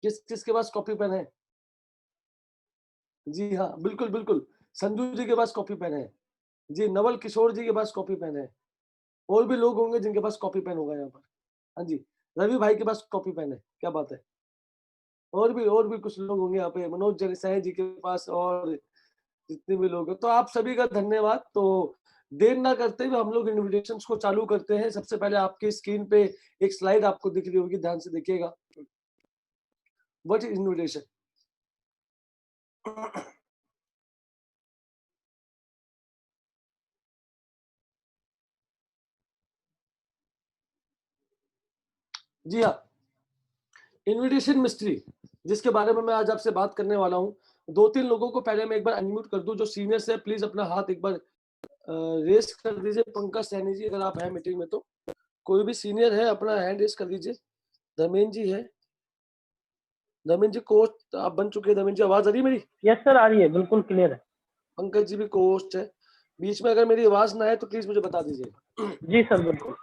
किस किसके पास copy pen है? जी हाँ, बिल्कुल, बिल्कुल। संजू जी के पास कॉपी पेन है। जी, नवल किशोर जी के पास कॉपी पेन है। और भी लोग होंगे जिनके पास कॉपी पेन होगा यहाँ पर। हाँ जी, रवि भाई के पास कॉपी पेन है, क्या बात है। और भी कुछ लोग होंगे यहाँ पे, मनोज जरसाई जी के पास और जितने भी लोग हैं। तो आप सभी का धन्यवाद। तो देर ना करते हुए हम लोग इन्विटेशंस को चालू करते हैं। सबसे पहले आपकी स्क्रीन पे एक स्लाइड आपको दिख रही होगी, ध्यान से देखिएगा। What is invitation? जी हाँ, इन्विटेशन मिस्ट्री, जिसके बारे में मैं आज आपसे बात करने वाला हूँ। 2-3 लोगों को पहले मैं एक बार अनम्यूट कर दूँ, जो सीनियर्स हैं प्लीज़ अपना हाथ एक बार रेज़ कर दीजिए। पंकज सैनी जी अगर आप हैं मीटिंग में तो। कोई भी सीनियर है अपना हैंड रेज़ कर दीजिए। धर्मेंद्र जी है। धर्मेंद्र जी कोच आप बन चुके हैं। धर्मेंद्र जी आवाज़ आ रही है मेरी? यस सर, आ रही है, बिल्कुल क्लियर है। पंकज जी भी कोच है। बीच में अगर मेरी आवाज़ ना आए तो प्लीज़ मुझे बता दीजिएगा। जी सर, बिल्कुल।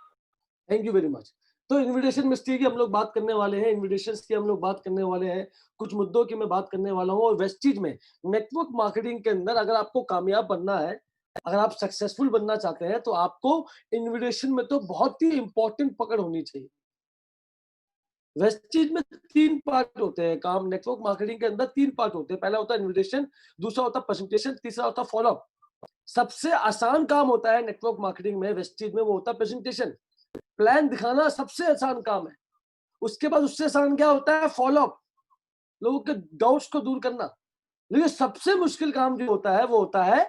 Thank you very much. तो इन्विटेशन मिस्ट्री की हम लोग बात करने वाले हैं, इन्विटेशंस की हम लोग बात करने वाले हैं, कुछ मुद्दों की मैं बात करने वाला हूँ। और वेस्टीज में नेटवर्क मार्केटिंग के अंदर अगर आपको कामयाब बनना है, अगर आप सक्सेसफुल बनना चाहते हैं, तो आपको इन्विटेशन में तो बहुत ही इंपॉर्टेंट पकड़ होनी चाहिए। वेस्टीज में 3 पार्ट होते हैं काम, नेटवर्क मार्केटिंग के अंदर 3 पार्ट होते हैं। पहला होता है इन्विटेशन, दूसरा होता है प्रेजेंटेशन, तीसरा होता है फॉलोअप। सबसे आसान काम होता है नेटवर्क मार्केटिंग में वेस्टीज में, वो होता है प्रेजेंटेशन। प्लान दिखाना सबसे आसान काम है। उसके बाद उससे आसान क्या होता है? फॉलोअप, लोगों के डाउट्स को दूर करना। लेकिन सबसे मुश्किल काम जो होता है वो होता है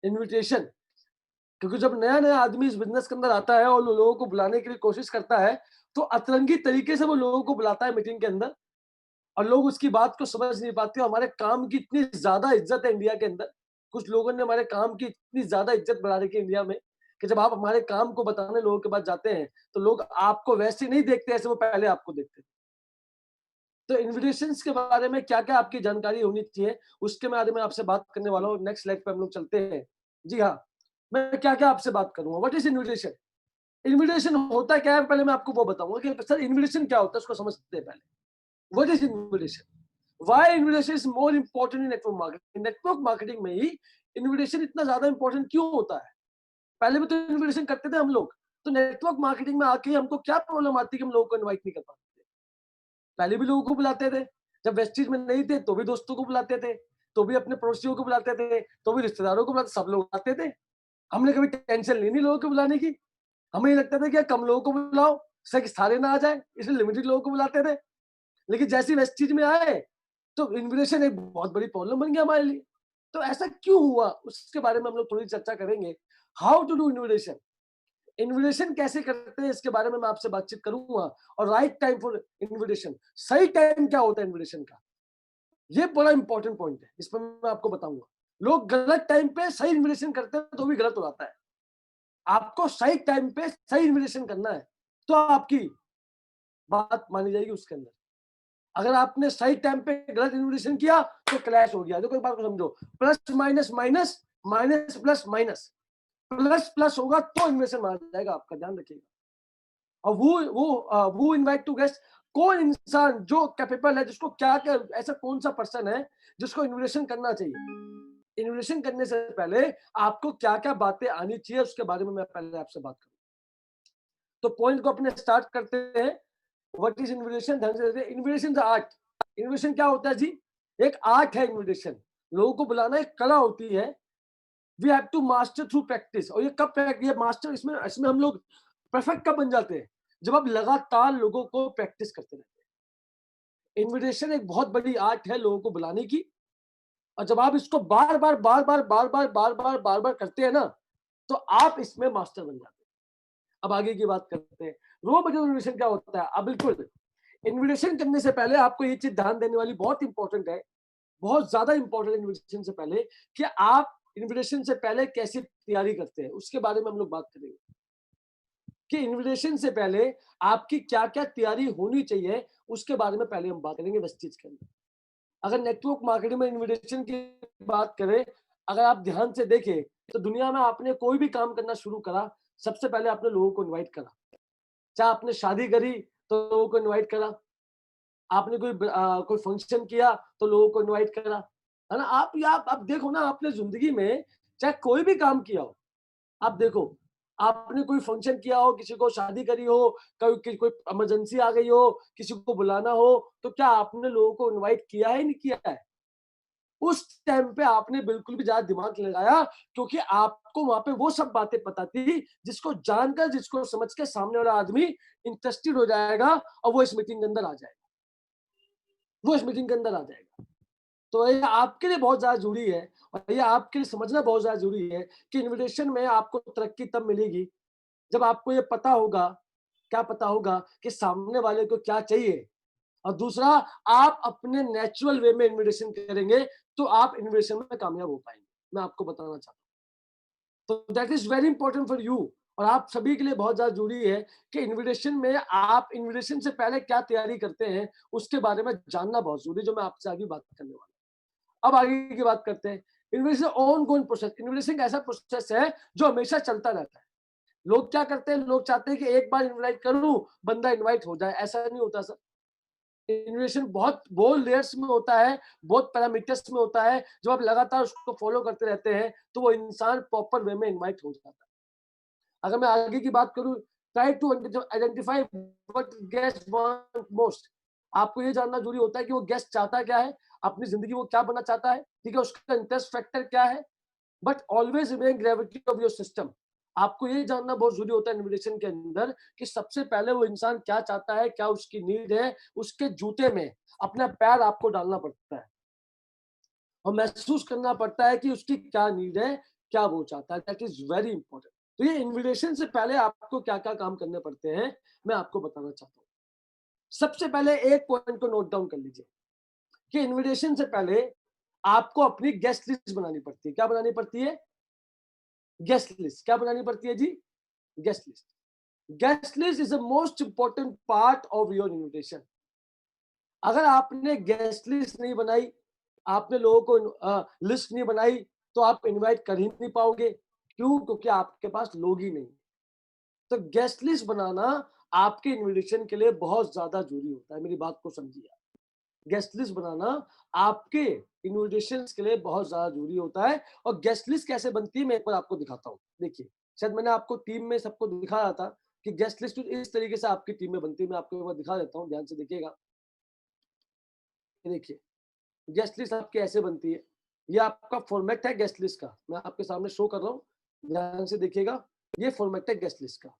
इनविटेशन। क्योंकि जब नया नया आदमी इस बिजनेस के अंदर आता है और लोगों को बुलाने की कोशिश करता है, तो अतरंगी तरीके से वो लोगों को बुलाता है मीटिंग के अंदर, और लोग उसकी बात को समझ नहीं पाते। हमारे काम की इतनी ज्यादा इज्जत है इंडिया के अंदर, कुछ लोगों ने हमारे काम की इतनी ज्यादा इज्जत बढ़ा रखी है इंडिया में, कि जब आप हमारे काम को बताने लोगों के पास जाते हैं, तो लोग आपको वैसे नहीं देखते ऐसे वो पहले आपको देखते हैं। तो इन्विटेशंस के बारे में क्या-क्या आपकी जानकारी होनी चाहिए, उसके बारे में आपसे बात करने वाला हूँ। नेक्स्ट स्लाइड पे हम लोग चलते हैं। जी हाँ, मैं क्या-क्या आपसे बात करूँगा। What is invitation? इन्विटेशन होता क्या है, पहले मैं आपको वो बताऊँगा कि सर इन्विटेशन क्या होता है, उसको समझते हैं पहले। What is invitation? Why invitation is more important in network marketing? Network marketing में ही इन्विटेशन इतना ज़्यादा इम्पोर्टेंट क्यों होता है? पहले भी तो इन्विटेशन करते थे हम लोग, तो नेटवर्क मार्केटिंग में आके हमको क्या प्रॉब्लम आती है कि हम लोगों को इनवाइट नहीं कर पाते? पहले भी लोगों को बुलाते थे, जब वेस्टीज में नहीं थे तो भी दोस्तों को बुलाते थे, तो भी अपने पड़ोसियों को बुलाते थे, तो भी रिश्तेदारों को बुलाते, सब लोग आते थे। हमने कभी टेंशन ली नहीं लोगों को बुलाने की। हमें ये लगता था कि कम लोगों को बुलाओ, इससे कि सारे ना आ जाए, इसलिए लिमिटेड लोगों को बुलाते थे। लेकिन जैसे ही वेस्टीज में आए, तो इन्विटेशन एक बहुत बड़ी प्रॉब्लम बन गया हमारे लिए। तो ऐसा क्यों हुआ, उसके बारे में हम लोग थोड़ी चर्चा करेंगे। How to do invitation, invitation कैसे करते हैं, इसके बारे में मैं आपसे बातचीत करूंगा। और राइट टाइम फॉर इन्विटेशन, सही टाइम क्या होता है इन्विटेशन का, ये बड़ा इंपॉर्टेंट पॉइंट है, इस पर मैं आपको बताऊंगा। लोग गलत टाइम पे सही इन्विटेशन करते हैं तो भी गलत हो जाता है। आपको सही टाइम पे सही इन्विटेशन करना है, तो आपकी बात मानी जाएगी उसके अंदर। अगर आपने सही टाइम पे गलत इन्विटेशन किया तो क्लैश हो गया। देखो एक बात को समझो, plus minus minus, minus plus minus, plus plus होगा तो इन्विटेशन माना जाएगा, आपका ध्यान रखिएगा। और वो इनवाइट टू गेस्ट, कौन इंसान जो कैपेबल है, जिसको क्या क्या, ऐसा कौन सा पर्सन है जिसको इन्विटेशन करना चाहिए। इन्विटेशन करने से पहले आपको क्या क्या बातें आनी चाहिए, उसके बारे में मैं पहले आपसे बात करूं। तो पॉइंट को अपने स्टार्ट करते हैं। व्हाट इज इन्विटेशन, ध्यान से देखिए। इन्विटेशन आर्ट, इन्विटेशन क्या होता है जी? एक आर्ट है इन्विटेशन, लोगों को बुलाना एक कला होती है। We have to master through practice. और ये कब ये मास्टर, इसमें इसमें हम लोग परफेक्ट कब बन जाते हैं? जब आप लगातार लोगों को प्रैक्टिस करते रहते हैं। इन्विटेशन एक बहुत बड़ी आर्ट है लोगों को बुलाने की, और जब आप इसको बार बार बार बार बार बार बार बार बार बार करते हैं ना, तो आप इसमें मास्टर बन जाते हैं। अब आगे की बात करते हैं, रो मटेरियल इन्विटेशन क्या होता है। अब बिल्कुल, इन्विटेशन करने से पहले आपको ये चीज ध्यान देने वाली बहुत इंपॉर्टेंट है, बहुत ज्यादा इंपॉर्टेंट। इन्विटेशन से पहले कि आप इन्विटेशन से पहले कैसी तैयारी करते हैं, उसके बारे में हम लोग बात करेंगे कि इन्विटेशन से पहले आपकी क्या क्या तैयारी होनी चाहिए, उसके बारे में पहले हम बात करेंगे वेस्टीज के अंदर। अगर नेटवर्क मार्केटिंग में इन्विटेशन की बात करें, अगर आप ध्यान से देखें, तो दुनिया में आपने कोई भी काम करना शुरू करा, सबसे पहले आपने लोगों को इनवाइट करा। चाहे आपने शादी करी तो लोगों को इनवाइट करा, आपने कोई फंक्शन किया तो लोगों को इनवाइट करा, है ना? आप देखो ना, आपने जिंदगी में चाहे कोई भी काम किया हो, आप देखो, आपने कोई फंक्शन किया हो, किसी को शादी करी हो, कोई इमरजेंसी आ गई हो, किसी को बुलाना हो, तो क्या आपने लोगों को इनवाइट किया है, नहीं किया है? उस टाइम पे आपने बिल्कुल भी ज़्यादा दिमाग नहीं लगाया, क्योंकि आपको वहाँ पे वो सब बातें पता थी, जिसको जानकर, जिसको समझ के सामने वाला आदमी इंटरेस्टेड हो जाएगा और वो इस मीटिंग के अंदर आ जाएगा। वो इस मीटिंग के अंदर आ जाएगा। तो ये आपके लिए बहुत ज़्यादा ज़रूरी है, और ये आपके लिए समझना बहुत ज़्यादा ज़रूरी है कि इन्विटेशन में आपको तरक्की तब मिलेगी, जब आपको ये पता होगा, क्या पता होगा कि सामने वाले को क्या चाहिए, और दूसरा, आप अपने नेचुरल वे में इन्विटेशन करेंगे, तो आप इन्विटेशन में कामयाब हो पाएँगे। मैं आपको बताना चाहता हूँ। तो that is very important for you, और आप सभी के लिए बहुत ज़्यादा ज़रूरी है कि इन्विटेशन में आप इन्विटेशन से पहले क्या तैयारी करते हैं, उसके बारे में जानना बहुत ज़रूरी है, जो मैं आपसे आगे बात करने वाला हूँ। अब आगे की बात करते हैं। इन्विटेशन ऑनगोइंग प्रोसेस, इन्विटेशन एक ऐसा प्रोसेस है जो हमेशा चलता रहता है। लोग क्या करते हैं, लोग चाहते हैं कि एक बार इनवाइट करूँ, बंदा इनवाइट हो जाए, ऐसा नहीं होता सर। इन्वेशन बहुत लेयर्स में होता है, बहुत पैरामीटर्स में होता है। जब आप लगातार उसको फॉलो करते रहते हैं, तो वो इंसान प्रॉपर वे में इनवाइट हो जाता है। अगर मैं आगे की बात करूँ, try to identify what guest want most. आपको ये जानना ज़रूरी होता है कि वो गेस्ट चाहता क्या है, अपनी ज़िंदगी वो क्या बनना चाहता है, ठीक है? उसका इंटरेस्ट फैक्टर क्या है? But always remain gravity of your system. आपको ये जानना बहुत जरूरी होता है इन्विटेशन के अंदर कि सबसे पहले वो इंसान क्या चाहता है, क्या उसकी नीड है, उसके जूते में अपना पैर आपको डालना पड़ता है और महसूस करना पड़ता है कि उसकी क्या नीड है, क्या वो चाहता है। That is very important. तो ये इन्विटेशन से पहले आपको क्या क्या काम करने पड़ते हैं, मैं आपको बताना चाहता हूँ। सबसे पहले एक पॉइंट को नोट डाउन कर लीजिए कि इन्विटेशन से पहले आपको अपनी गेस्ट लिस्ट बनानी पड़ती है। क्या बनानी पड़ती है? Guest list. क्या बनानी पड़ती है जी? Guest list. Guest list is the most important part of your invitation. अगर आपने गेस्ट लिस्ट नहीं बनाई, आपने लोगों को लिस्ट नहीं बनाई, तो आप इनवाइट कर ही नहीं पाओगे। क्यों? क्योंकि आपके पास लोग ही नहीं। तो गेस्ट लिस्ट बनाना आपके इन्विटेशन के लिए बहुत ज्यादा जरूरी होता है। मेरी बात को समझिए। गेस्ट लिस्ट बनाना आपके इन्विटेशन के लिए बहुत ज्यादा जरूरी होता है। और गेस्ट लिस्ट कैसे बनती है, मैं एक बार आपको दिखाता हूँ। देखिए, शायद मैंने आपको टीम में सबको दिखाया था कि गेस्ट लिस्ट इस तरीके से आपकी टीम में बनती है। मैं आपको एक बार दिखा देता हूँ, ध्यान से देखिएगा। ये देखिए, गेस्ट लिस्ट आपकी ऐसे बनती है। ये आपका फॉर्मेट है गेस्ट लिस्ट का, मैं आपके सामने शो कर रहा हूँ, ध्यान से देखिएगा। ये फॉर्मेट है गेस्ट लिस्ट का।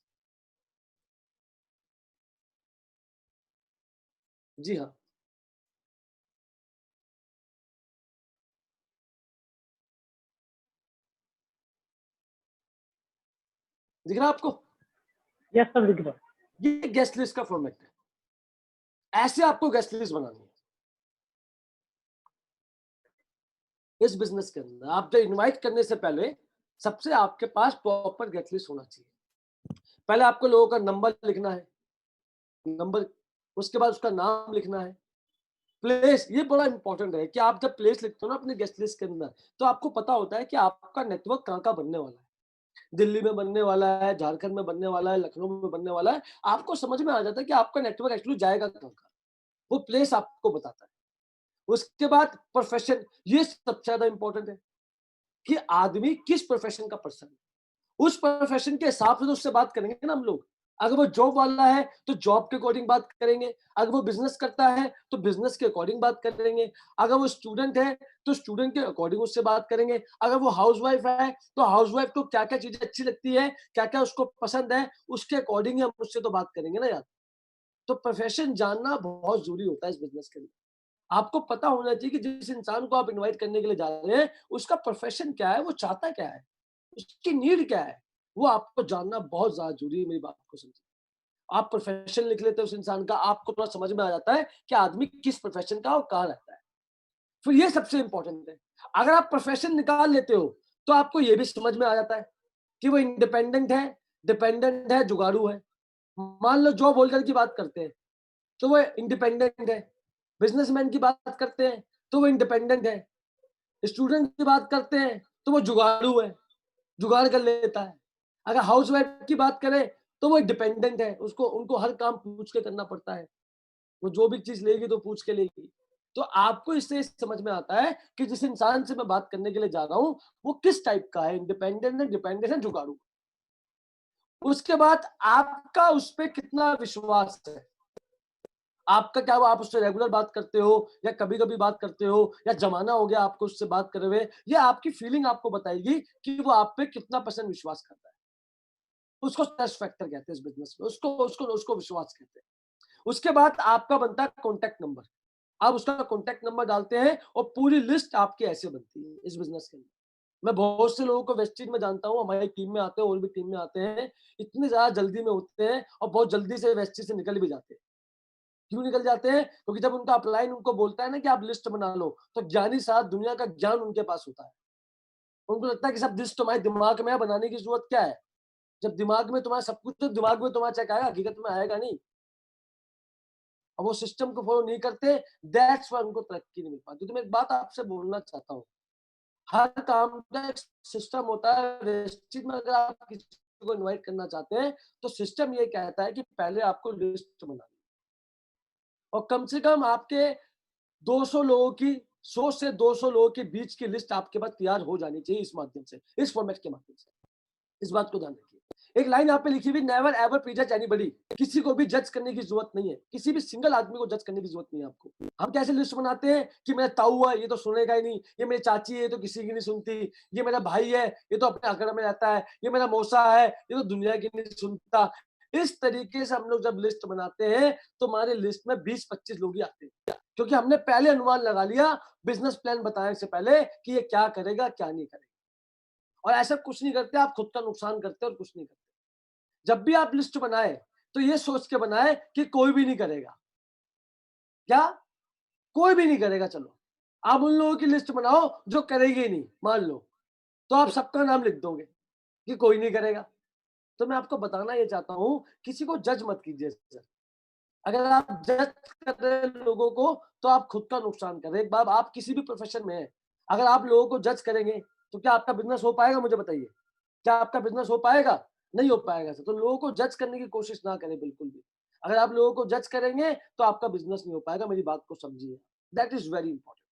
जी हाँ, दिख रहा है आपको? यस सर, दिख रहा है। ये गेस्ट लिस्ट का फॉर्मेट है। ऐसे आपको गेस्ट लिस्ट बनानी है। इस बिजनेस के अंदर आप जब इनवाइट करने से पहले सबसे आपके पास प्रॉपर गेस्ट लिस्ट होना चाहिए। पहले आपको लोगों का नंबर लिखना है, नंबर, उसके बाद उसका नाम लिखना है। प्लेस, ये बड़ा इंपॉर्टेंट है कि आप जब प्लेस लिखते हो ना अपने गेस्ट लिस्ट के अंदर, तो आपको पता होता है कि आपका नेटवर्क कहाँ का बनने वाला है। दिल्ली में बनने वाला है, झारखंड में बनने वाला है, लखनऊ में बनने वाला है। आपको समझ में आ जाता है कि आपका नेटवर्क एक्चुअली जाएगा कहाँ का। वो प्लेस आपको बताता है। उसके बाद प्रोफेशन, ये सबसे ज्यादा इंपॉर्टेंट है कि आदमी किस प्रोफेशन का पर्सन है। उस प्रोफेशन के हिसाब से तो उससे बात करेंगे ना हम लोग। अगर वो जॉब वाला है तो जॉब के अकॉर्डिंग बात करेंगे, अगर वो बिजनेस करता है तो बिजनेस के अकॉर्डिंग बात करेंगे, अगर वो स्टूडेंट है तो स्टूडेंट के अकॉर्डिंग उससे बात करेंगे, अगर वो हाउसवाइफ है तो हाउसवाइफ को क्या क्या चीजें अच्छी लगती है, क्या क्या उसको पसंद है, उसके अकॉर्डिंग ही हम उससे तो बात करेंगे ना यार। तो प्रोफेशन जानना बहुत जरूरी होता है इस बिजनेस के लिए। आपको पता होना चाहिए कि जिस इंसान को आप इनवाइट करने के लिए जा रहे हैं, उसका प्रोफेशन क्या है, वो चाहता क्या है, उसकी नीड क्या है, वो आपको जानना बहुत ज़्यादा ज़रूरी है। मेरी बात को समझिए। आप प्रोफेशन लिख लेते हो उस इंसान का, आपको थोड़ा समझ में आ जाता है कि आदमी किस प्रोफेशन का और कहाँ रहता है। फिर ये सबसे इंपॉर्टेंट है। अगर आप प्रोफेशन निकाल लेते हो, तो आपको ये भी समझ में आ जाता है कि वो इंडिपेंडेंट है, डिपेंडेंट है, जुगाड़ू है। मान लो जॉब होल्डर की बात करते हैं, तो वो इंडिपेंडेंट है। बिजनेसमैन की बात करते हैं, तो वो इंडिपेंडेंट है। स्टूडेंट की बात करते हैं, तो वो जुगाड़ू है, जुगाड़ कर लेता है। अगर हाउसवाइफ की बात करें, तो वो डिपेंडेंट है, उसको उनको हर काम पूछ के करना पड़ता है। वो जो भी चीज लेगी तो पूछ के लेगी। तो आपको इससे समझ में आता है कि जिस इंसान से मैं बात करने के लिए जा रहा हूँ वो किस टाइप का है, इंडिपेंडेंट है, डिपेंडेंट है, जुगाड़ू। उसके बाद आपका उस पर कितना विश्वास है, आपका क्या, वो आप उससे रेगुलर बात करते हो या कभी कभी बात करते हो या जमाना हो गया आपको उससे बात करे हुए, ये आपकी फीलिंग आपको बताएगी कि वो आप पे कितना % विश्वास करता है। उसको ट्रस्ट फैक्टर कहते हैं इस बिजनेस में, उसको उसको उसको विश्वास कहते हैं। उसके बाद आपका बनता है कॉन्टैक्ट नंबर। आप उसका कॉन्टैक्ट नंबर डालते हैं और पूरी लिस्ट आपकी ऐसे बनती है इस बिजनेस के अंदर। मैं बहुत से लोगों को वेस्टेज में जानता हूँ, हमारी टीम में आते हैं और भी टीम में आते हैं, इतने ज्यादा जल्दी में होते हैं और बहुत जल्दी से वेस्टेज से निकल भी जाते हैं। क्यों निकल जाते हैं? क्योंकि जब उनका अपलाइन उनको बोलता है ना कि आप लिस्ट बना लो, तो ज्ञानी साहब दुनिया का ज्ञान उनके पास होता है। उनको लगता है कि सब लिस्ट तुम्हारे दिमाग में है, बनाने की जरूरत क्या है? जब दिमाग में तुम्हारा सब कुछ, तो दिमाग में तुम्हारा चेक आएगा, हकीकत में आएगा नहीं। और वो सिस्टम को फॉलो नहीं करते, दैट्स व्हाई उनको तरक्की नहीं मिल पाती। तो मैं एक बात आपसे बोलना चाहता हूँ, हर काम का एक सिस्टम होता है। वेस्टेज में अगर आप किसी को इनवाइट करना चाहते हैं, तो सिस्टम ये कहता है कि पहले आपको लिस्ट बनानी है और कम से कम आपके 200 लोगों की, 100 से 200 लोगों के बीच की लिस्ट आपके पास तैयार हो जानी चाहिए इस माध्यम से, इस फॉर्मेट के माध्यम से। इस बात को ध्यान रखिए। एक लाइन यहाँ पे लिखी हुई, नेवर एवर प्रीजज एनीबॉडी। किसी को भी जज करने की जरूरत नहीं है, किसी भी सिंगल आदमी को जज करने की जरूरत नहीं है आपको। हम कैसे लिस्ट बनाते हैं कि मेरा ताऊ है, ये तो सुनेगा ही नहीं, ये मेरी चाची है, ये तो किसी की नहीं सुनती, ये मेरा भाई है, ये तो अपने अकड़ में रहता है, ये मेरा मौसा है, ये तो दुनिया की नहीं सुनता। इस तरीके से हम लोग जब लिस्ट बनाते हैं तो हमारे लिस्ट में 20-25 लोग ही आते हैं, क्योंकि हमने पहले अनुमान लगा लिया बिजनेस प्लान बताने से पहले कि ये क्या करेगा क्या नहीं करेगा। और ऐसा कुछ नहीं करते, आप खुद का नुकसान करते और कुछ नहीं करते। जब भी आप लिस्ट बनाए तो ये सोच के बनाए कि कोई भी नहीं करेगा। क्या? कोई भी नहीं करेगा। चलो आप उन लोगों की लिस्ट बनाओ जो करेंगे ही नहीं, मान लो, तो आप सबका नाम लिख दोगे कि कोई नहीं करेगा। तो मैं आपको बताना ये चाहता हूं, किसी को जज मत कीजिए सर। अगर आप जज कर रहे हैं लोगों को तो आप खुद का नुकसान कर रहे हैं। एक बार आप किसी भी प्रोफेशन में हैं, अगर आप लोगों को जज करेंगे तो क्या आपका बिजनेस हो पाएगा? मुझे बताइए, क्या आपका बिजनेस हो पाएगा? नहीं हो पाएगा सर। तो लोगों को जज करने की कोशिश ना करें बिल्कुल भी। अगर आप लोगों को जज करेंगे तो आपका बिजनेस नहीं हो पाएगा। मेरी बात को समझिए, दैट इज वेरी इंपॉर्टेंट।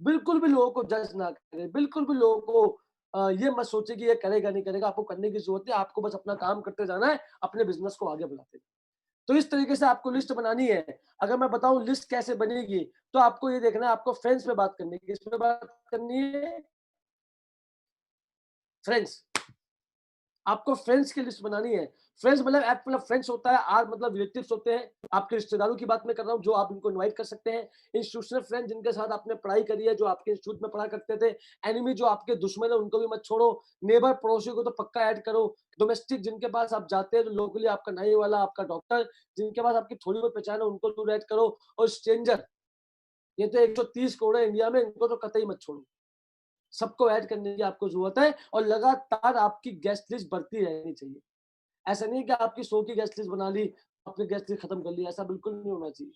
बिल्कुल भी लोगों को जज ना करें, बिल्कुल भी लोगों को ये मत सोचे कि ये करेगा नहीं करेगा। आपको करने की जरूरत है, आपको बस अपना काम करते जाना है, अपने बिजनेस को आगे बढ़ाते जाना। तो इस तरीके से आपको लिस्ट बनानी है। अगर मैं बताऊं लिस्ट कैसे बनेगी, तो आपको ये देखना है, आपको फ्रेंड्स पे बात करनी है। किस पे बात करनी है? फ्रेंड्स। आपको फ्रेंड्स की लिस्ट बनानी है। फ्रेंड्स मतलब एफ मतलब फ्रेंड्स होता है, आर मतलब रिलेटिव्स होते हैं। आपके रिश्तेदारों की बात मैं कर रहा हूँ जो आप इनको इनवाइट कर सकते हैं। इंस्टीट्यूशनल फ्रेंड जिनके साथ आपने पढ़ाई करी है, जो आपके इंस्टीट्यूट में पढ़ा करते थे। एनिमी जो आपके दुश्मन है उनको भी मत छोड़ो। नेबर पड़ोसी को तो पक्का ऐड करो। डोमेस्टिक जिनके पास आप जाते हैं, जो लोकली आपका नाई वाला, आपका डॉक्टर, जिनके पास आपकी थोड़ी बहुत पहचान है उनको जरूर ऐड करो। और स्ट्रेंजर, ये तो 130 करोड़ है इंडिया में, इनको तो कतई मत छोड़ो। सबको ऐड करने की आपको जरूरत है और लगातार आपकी गेस्ट लिस्ट बढ़ती रहनी चाहिए। ऐसा नहीं कि आपकी 100 की गेस्ट लिस्ट बना ली, आपने गेस्ट लिस्ट खत्म कर ली, ऐसा बिल्कुल नहीं होना चाहिए।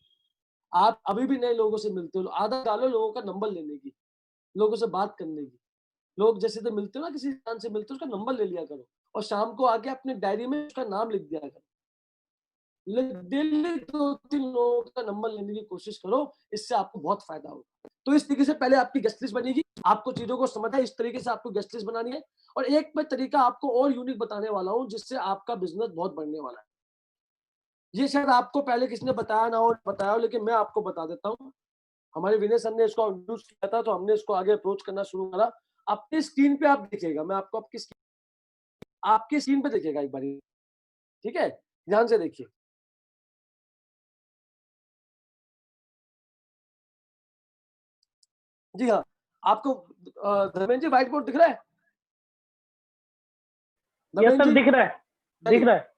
आप अभी भी नए लोगों से मिलते हो, आदत डालो लोगों का नंबर लेने की, लोगों से बात करने की। लोग जैसे तो मिलते हो ना, किसी इंसान से मिलते हो उसका नंबर ले लिया करो और शाम को आके अपने डायरी में उसका नाम लिख दिया करो। डेली 2-3 लोगों का नंबर लेने की कोशिश करो, इससे आपको बहुत फायदा होगा। तो इस तरीके से पहले आपकी गेस्ट लिस्ट बनेगी, आपको चीजों को समझना है, इस तरीके से आपको गेस्ट लिस्ट बनानी है। और एक मैं तरीका आपको और यूनिक बताने वाला हूँ जिससे आपका बिजनेस बहुत बढ़ने वाला है। ये शायद आपको पहले किसी ने बताया हो, लेकिन मैं आपको बता देता हूँ। हमारे विनय सर ने इसको इंट्रोड्यूस किया था, तो हमने इसको आगे अप्रोच करना शुरू करा। अपनी स्क्रीन पे आप देखिएगा, मैं आपको आपकी स्क्रीन पे देखिएगा एक बारी, ठीक है? ध्यान से देखिए। जी हाँ, आपको धर्मेंद्र जी व्हाइट बोर्ड दिख रहा है? यस धर्मेंद्र सर, जी, दिख रहा है, दिख चलिए। रहा है।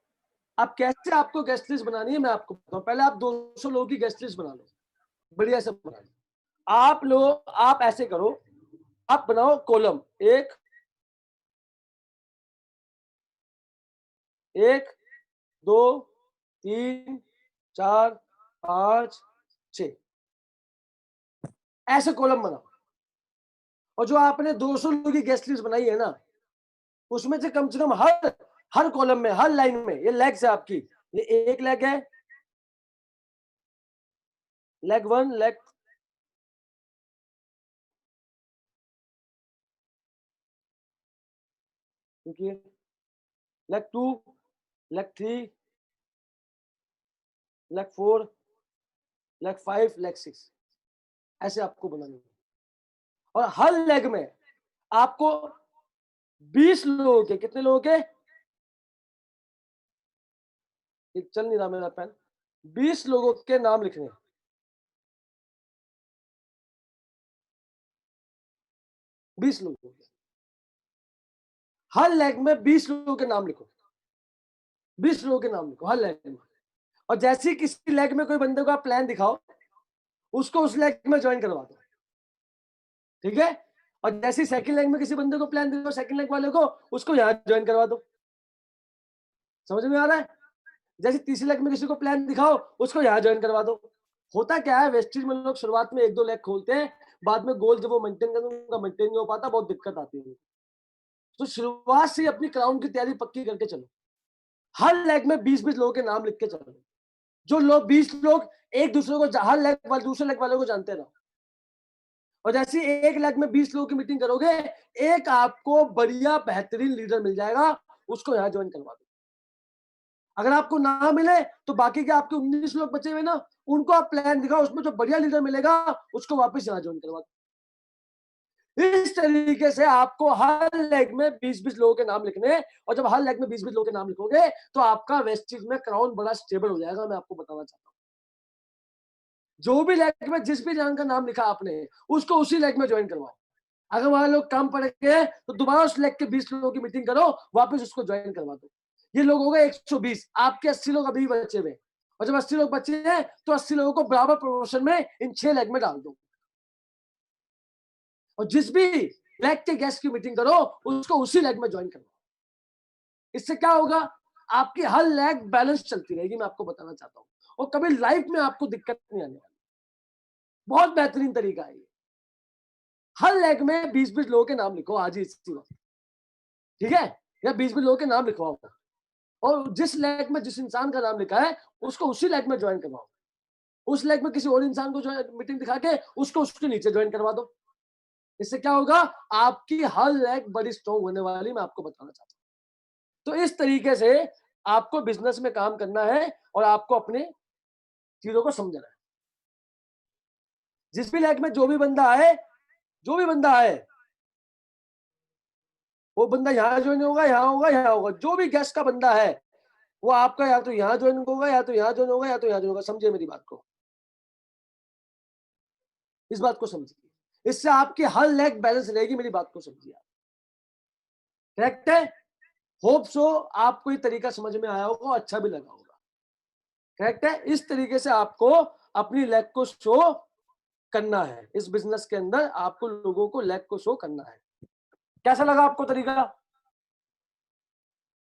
अब कैसे आपको गेस्ट लिस्ट बनानी है मैं आपको बताऊं। पहले आप 200 लोगों की गेस्ट लिस्ट बना लो, बढ़िया से बना लो। आप ऐसे करो, आप बनाओ कॉलम, एक, एक, दो, तीन, चार, पांच, छह, ऐसे कॉलम बनाओ। और जो आपने 200 लोगों की गेस्ट लिस्ट बनाई है ना, उसमें से कम हर कॉलम में, हर लाइन में, ये लेग्स है आपकी, ये एक लेग है, लेग 1, लेग देखिए, leg 2, leg 3, leg 4, leg 5, leg 6, ऐसे आपको बनानी है। और हर लेग में आपको 20 लोगों के, कितने लोगों के, ये चल नहीं रहा मेरा पेन, 20 लोगों के नाम लिखने हैं। 20 लोगों के, हर लेग में 20 लोगों के नाम लिखो, 20 लोगों के नाम लिखो हर लेग में। और जैसे ही किसी लेग में कोई बंदे को आप प्लान दिखाओ, उसको उस लेग में ज्वाइन करवा दो, ठीक है। और जैसे सेकंड लेग में किसी बंदे को प्लान दिखाओ, सेकंड लेग वाले को, उसको यहाँ ज्वाइन करवा दो। समझ में आ रहा है? जैसे तीसरे लेग में किसी को प्लान दिखाओ, उसको यहाँ ज्वाइन करवा दो। होता क्या है, वेस्टेज में लोग शुरुआत में 1-2 लेग खोलते हैं, बाद में गोल जब वो मेंटेन करते हैं, उनका मेंटेन नहीं हो पाता, बहुत दिक्कत आती है। तो शुरुआत से ही अपनी क्राउन की तैयारी पक्की करके चलो। हर लेग में 20-20 लोगों के नाम लिख के चलो। जो लोग 20 लोग एक दूसरे को, हर लेग वाले दूसरे लेग वाले को जानते रहो। और जैसे एक लेग में 20 लोगों की मीटिंग करोगे, एक आपको बढ़िया बेहतरीन लीडर मिल जाएगा, उसको यहाँ ज्वाइन करवा दो। अगर आपको ना मिले तो बाकी के आपके 19 लोग बचे हुए ना, उनको आप प्लान दिखाओ, उसमें जो बढ़िया लीडर मिलेगा उसको वापस यहाँ ज्वाइन करवा दो। इस तरीके से आपको हर लेग में 20-20 लोगों के नाम लिखने हैं। और जब हर लेग में 20-20 लोगों के नाम लिखोगे तो आपका वेस्टेज में क्राउन बड़ा स्टेबल हो जाएगा। मैं आपको बताना चाहता हूँ, जो भी लेग में जिस भी जन का नाम लिखा आपने, उसको उसी लेग में ज्वाइन करवाओ। अगर वहां लोग कम पड़ गए तो दोबारा उस लेग के 20 लोगों की मीटिंग करो, वापस उसको ज्वाइन करवा दो। ये लोग हो गए 120, आपके 80 लोग अभी बचे हुए। और जब 80 लोग बचे हैं तो 80 लोगों को बराबर प्रमोशन में इन 6 लेग में डाल दो। और जिस भी लेग के गेस्ट की मीटिंग करो, उसको उसी लेग में ज्वाइन करो। इससे क्या होगा, आपकी हर लेग बैलेंस चलती रहेगी। मैं आपको बताना चाहता हूँ, और कभी लाइफ में आपको दिक्कत नहीं आने वाली। बहुत बेहतरीन तरीका है ये। हर लेग में 20-20 लोगों के नाम लिखो आज ही इसी वक्त, ठीक है, या 20-20 लोगों के नाम लिखवाओ। और जिस लेग में जिस इंसान का नाम लिखा है, उसको उसी लेग में ज्वाइन करवाओ। उस लेग में किसी और इंसान को जो है मीटिंग दिखा के उसको उसके नीचे ज्वाइन करवा दो। इससे क्या होगा, आपकी हर लेग बड़ी स्ट्रॉन्ग होने वाली। मैं आपको बताना चाहता हूँ। तो इस तरीके से आपको बिजनेस में काम करना है और आपको अपने चीजों को समझना है। जिस भी लेग में जो भी बंदा आए, जो भी बंदा आए, वो बंदा यहाँ ज्वाइन होगा, यहाँ होगा, यहाँ होगा। जो भी गेस्ट का बंदा है, वो आपका या तो यहाँ ज्वाइन होगा, या तो यहाँ ज्वाइन होगा, या तो यहाँ ज्वाइन होगा। समझिए मेरी बात को, इस बात को समझिए। इससे आपकी हर लेग बैलेंस रहेगी। मेरी बात को समझिए आप, करेक्ट है? होप सो आपको ये तरीका समझ में आया होगा, अच्छा भी लगा होगा, करेक्ट है? इस तरीके से आपको अपनी लेग को शो करना है। इस बिजनेस के अंदर आपको लोगों को लेग को शो करना है। कैसा लगा आपको तरीका,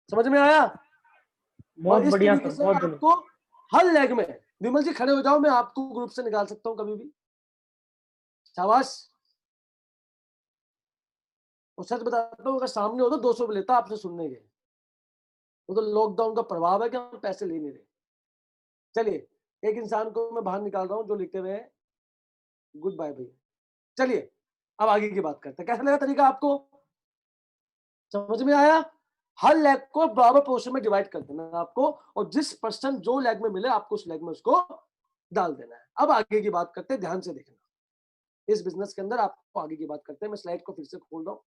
समझ में आया? बहुत और इस बढ़िया तरीके सर, से बहुत बढ़िया। आपको हर लेग में, विमल जी खड़े हो जाओ, मैं आपको ग्रुप से निकाल सकता हूं कभी भी। शाबाश। और सच बताता हूँ, अगर सामने हो तो 200 भी लेता आपसे सुनने के। वो तो लॉकडाउन का प्रभाव है कि हम पैसे ले नहीं रहे। चलिए, एक इंसान को मैं बाहर निकाल रहा हूँ जो लिखे हुए हैं गुड बाय भैया। चलिए, अब आगे की बात करते हैं। कैसा लगा तरीका आपको, समझ में आया? हर लेग को बराबर पोर्शन में डिवाइड कर देना है आपको, और जिस पर्सन जो लेग में मिले आपको उस लेग में उसको डाल देना है। अब आगे की बात करते हैं, ध्यान से देखना। इस बिजनेस के अंदर आपको आगे की बात करते हैं। मैं स्लाइड को फिर से खोल रहा हूँ।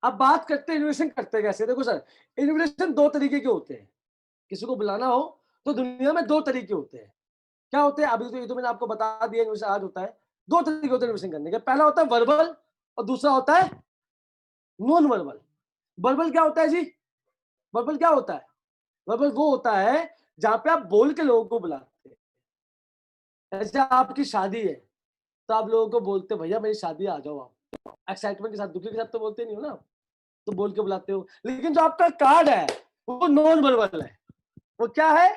अब बात करते हैं इन्वेस्टिंग करते कैसे। देखो सर, इन्वेस्टिंग 2 तरीके के होते हैं। किसी को बुलाना हो तो दुनिया में 2 तरीके होते हैं। क्या होते हैं, अभी तो ये तो मैंने आपको बता दिया इन्वेस्टिंग आज होता है। 2 तरीके होते हैं इन्वेस्टिंग करने के। पहला होता है वर्बल और दूसरा होता है नॉन वर्बल। वर्बल क्या होता है जी? वर्बल क्या होता है? वर्बल वो होता है जहां पे आप बोल के लोगों को बुलाते हैं। जैसे आपकी शादी है तो आप लोगों को बोलते हो भैया मेरी शादी है, आ जाओ आप। एक्साइटमेंट के साथ, दुखी के साथ तो बोलते नहीं हो ना, तो बोल के बुलाते हो। लेकिन जो आपका कार्ड है वो नॉन वर्बल है। वो क्या है?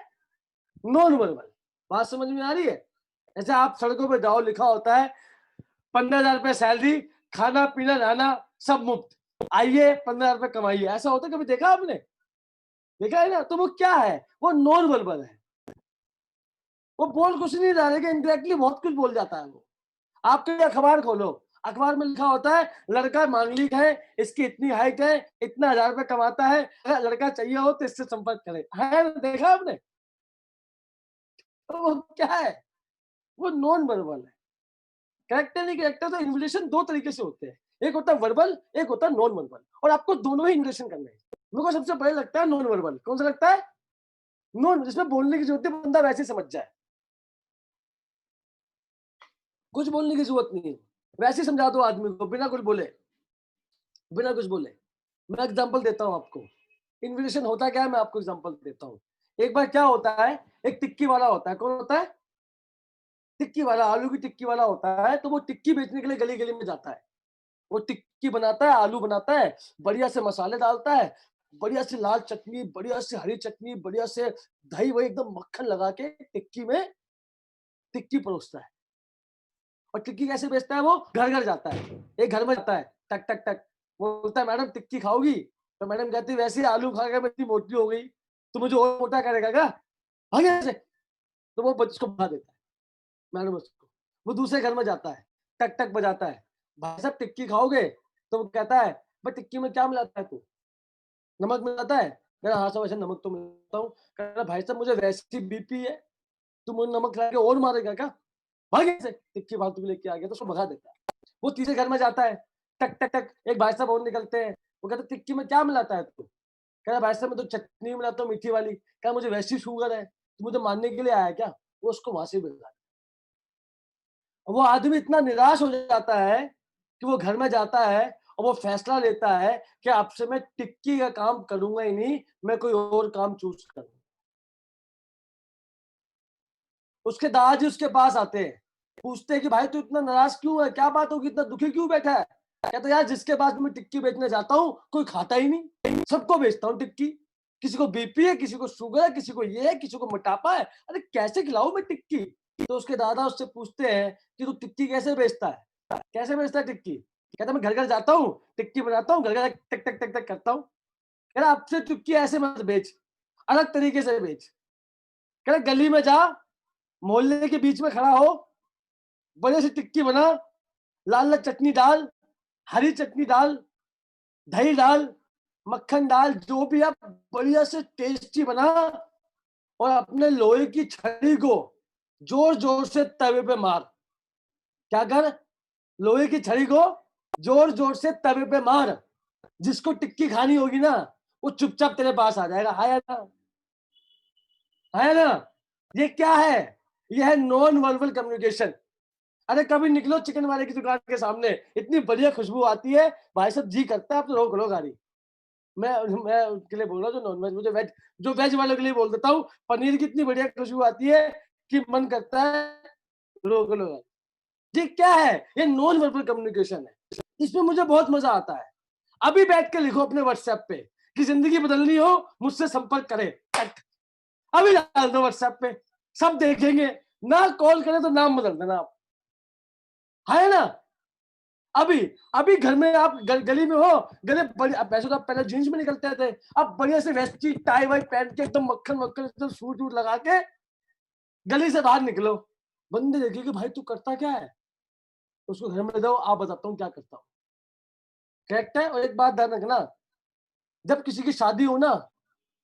Non verbal. बात समझ में आ रही है? ऐसे आप सड़कों पे जाओ, लिखा होता है 15,000 रुपए सैलरी, खाना पीना रहना सब मुफ्त, आइए 15,000 रुपए कमाइए। ऐसा होता है, कभी देखा आपने? देखा है ना? तो वो क्या है? वो नॉन वर्बल है। वो बोल कुछ नहीं रहा, लेकिन इनडायरेक्टली बहुत कुछ बोल जाता है वो। आप कभी अखबार खोलो, अखबार में लिखा होता है लड़का मांगलिक है, इसकी इतनी हाइट है, इतना 1000 रुपए कमाता है, अगर लड़का चाहिए हो तो इससे संपर्क करें। है ना? देखा आपने? तो वो क्या है? वो नॉन वर्बल है। कैरेक्टर नहीं, कैरेक्टर तो इन्विटेशन दो तरीके से होते हैं, एक होता है वर्बल, एक होता है नॉन वर्बल, और आपको दोनों ही इन्विटेशन करने हैं। मेरे को सबसे पहले लगता है नॉन वर्बल। कौन सा लगता है? नॉन, जिसमें बोलने की जरूरत है, बंदा वैसे ही समझ जाए, कुछ बोलने की जरूरत नहीं है, वैसे ही समझा दो आदमी को बिना कुछ बोले, बिना कुछ बोले। मैं एग्जांपल देता हूँ आपको, इन्विटेशन होता क्या है, मैं आपको एग्जांपल देता हूँ। एक बार क्या होता है, एक टिक्की वाला होता है। कौन होता है? टिक्की वाला, आलू की टिक्की वाला होता है। तो वो टिक्की बेचने के लिए गली गली में जाता है। वो टिक्की बनाता है, आलू बनाता है, बढ़िया से मसाले डालता है, बढ़िया से लाल चटनी, बढ़िया से हरी चटनी, बढ़िया से दही वही एकदम मक्खन लगा के टिक्की में टिक्की परोसता है। और टिक्की कैसे बेचता है? वो घर घर जाता है, एक घर में जाता है, टक टक टक, बोलता है मैडम टिक्की खाओगी? तो मैडम कहती है वैसे ही आलू खा के मैं इतनी मोटी हो गई, तो मुझे और मोटा करेगा क्या? भाग यहाँ से। तो वो उसको भगा देता है, मैडम उसको। वो दूसरे घर में जाता है, टक टक बजाता है, भाई साहब टिक्की खाओगे? तो वो कहता है भाई टिक्की में क्या मिलाता है तू? नमक मिलाता है? कह रहा हाँ साहब ऐसे नमक तो मिलाता हूँ। कह रहा भाई साहब मुझे वैसी बीपी है, तू मुझे नमक खिला के और मारेगा क्या? भाग यहाँ से। टिक्की फालतू की लेके आ गया, तो उसको भगा देता है। वो तीसरे घर में जाता है, टक टक टक, एक भाई साहब और निकलते हैं। वो कहते टिक्की में क्या मिलाता है तू? कह रहा भाई साहब मैं तो चटनी मिलाता हूँ मीठी वाली। क्या मुझे वैसी शुगर है, तू मुझे मारने के लिए आया क्या? वो उसको वहां से भगा। वो आदमी इतना निराश हो जाता है कि वो घर में जाता है और वो फैसला लेता है कि अब से मैं टिक्की का काम करूंगा ही नहीं, मैं कोई और काम चूज करूंगा। उसके दादाजी उसके पास आते हैं, पूछते हैं कि भाई तू इतना नाराज क्यों है, क्या बात होगी, इतना दुखी क्यों बैठा है? कहता यार जिसके पास मैं टिक्की बेचने जाता हूँ कोई खाता ही नहीं, सबको बेचता हूँ टिक्की। किसी को बीपी है, किसी को शुगर है, किसी को ये है, किसी को मोटापा है, अरे कैसे खिलाऊं मैं टिक्की? तो उसके दादा उससे पूछते हैं कि तू टिक्की कैसे बेचता है, कैसे बेचता है टिक्की? कहता मैं घर घर जाता हूँ, टिक्की बनाता हूँ, घर घर टक टक टक टक करता हूँ। कह रहा अब से टिक्की ऐसे मत बेच, अलग तरीके से बेच। कह रहा गली में जा, मोहल्ले के बीच में खड़ा हो, बढ़िया सी टिक्की बना, लाल लाल चटनी डाल, हरी चटनी डाल, दही डाल, मक्खन डाल, जो भी आप बढ़िया से टेस्टी बना, और अपने लोहे की छड़ी को जोर जोर से तवे पे मार। क्या कर? लोहे की छड़ी को जोर जोर से तवे पे मार, जिसको टिक्की खानी होगी ना वो चुपचाप तेरे पास आ जाएगा। है ना? है ना? ये क्या है? ये है नॉन वर्बल कम्युनिकेशन। अरे कभी निकलो चिकन वाले की दुकान के सामने, इतनी बढ़िया खुशबू आती है, भाई साहब जी करता है आप तो रोक लो गाड़ी। मैं उनके लिए बोल रहा हूँ जो नॉन वेज, मुझे वेज, जो वेज वालों के लिए बोल देता हूँ, पनीर की इतनी बढ़िया खुशबू आती है कि मन करता है रोक लो गाड़ी। ये क्या है? ये नॉन वर्बल कम्युनिकेशन है। इसमें मुझे बहुत मजा आता है। अभी बैठ के लिखो अपने व्हाट्सएप पे कि जिंदगी बदलनी हो मुझसे संपर्क करें, अभी डाल दो व्हाट्सएप पे, सब देखेंगे। ना कॉल करें तो नाम बदल देना आप। है ना? अभी अभी घर में आप गली में हो, गले बड़ी अब वैसे तो आप पहले जीन्स में निकलते थे, अब बढ़िया से वेस्टी टाई वाई पहन के एकदम मक्खन मक्खन एकदम सूट वूट लगा के गली से बाहर निकलो, बंदे देखे कि भाई तू करता क्या है? उसको घर में जाओ, आप बताता हूँ क्या करता हूँ। करेक्ट है। और एक बात ध्यान रखना, जब किसी की शादी हो ना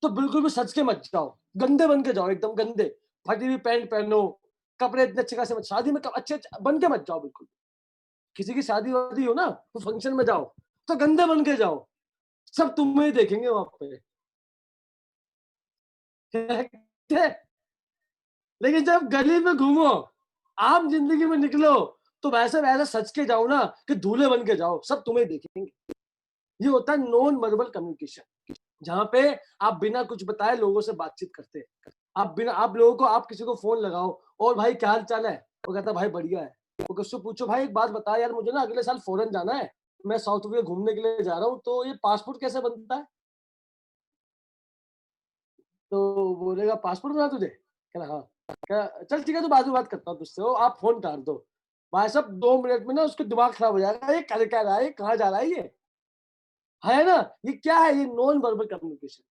तो बिल्कुल भी सच के मत जाओ, गंदे बन के जाओ, एकदम गंदे, फटी हुई पैंट पहनो, कपड़े इतने अच्छे खासे मत, शादी में अच्छे बन के मत जाओ बिल्कुल। किसी की शादी वादी हो ना तो फंक्शन में जाओ तो गंदे बन के जाओ, सब तुम्हें ही देखेंगे वहां पे। Correct है? लेकिन जब गली में घूमो, आम जिंदगी में निकलो, तो वैसे वैसे सच के जाओ ना कि दूल्हे बन के जाओ, सब तुम्हें देखेंगे। ये होता है नॉन वर्बल कम्युनिकेशन, जहाँ पे आप बिना कुछ बताए लोगों से बातचीत करते हैं। आप बिना, आप लोगों को, आप किसी को फोन लगाओ और भाई क्या हाल चाल है, वो कहता है भाई बढ़िया है। वो किससे पूछो भाई एक बात बता यार, मुझे ना अगले साल फॉरेन जाना है, मैं साउथ अफ्रीका घूमने के लिए जा रहा हूँ, तो ये पासपोर्ट कैसे बनता है? तो बोलेगा पासपोर्ट बना तुझे? कह रहा हाँ, चल ठीक है, तो बाद में बात करता हूँ तुझसे, वो आप फोन काट दो। भाई साहब 2 मिनट में ना उसका दिमाग खराब हो जाएगा, ये कर क्या रहा है, कहाँ जा रहा है ये, है ना? ये क्या है? ये नॉन वर्बल कम्युनिकेशन,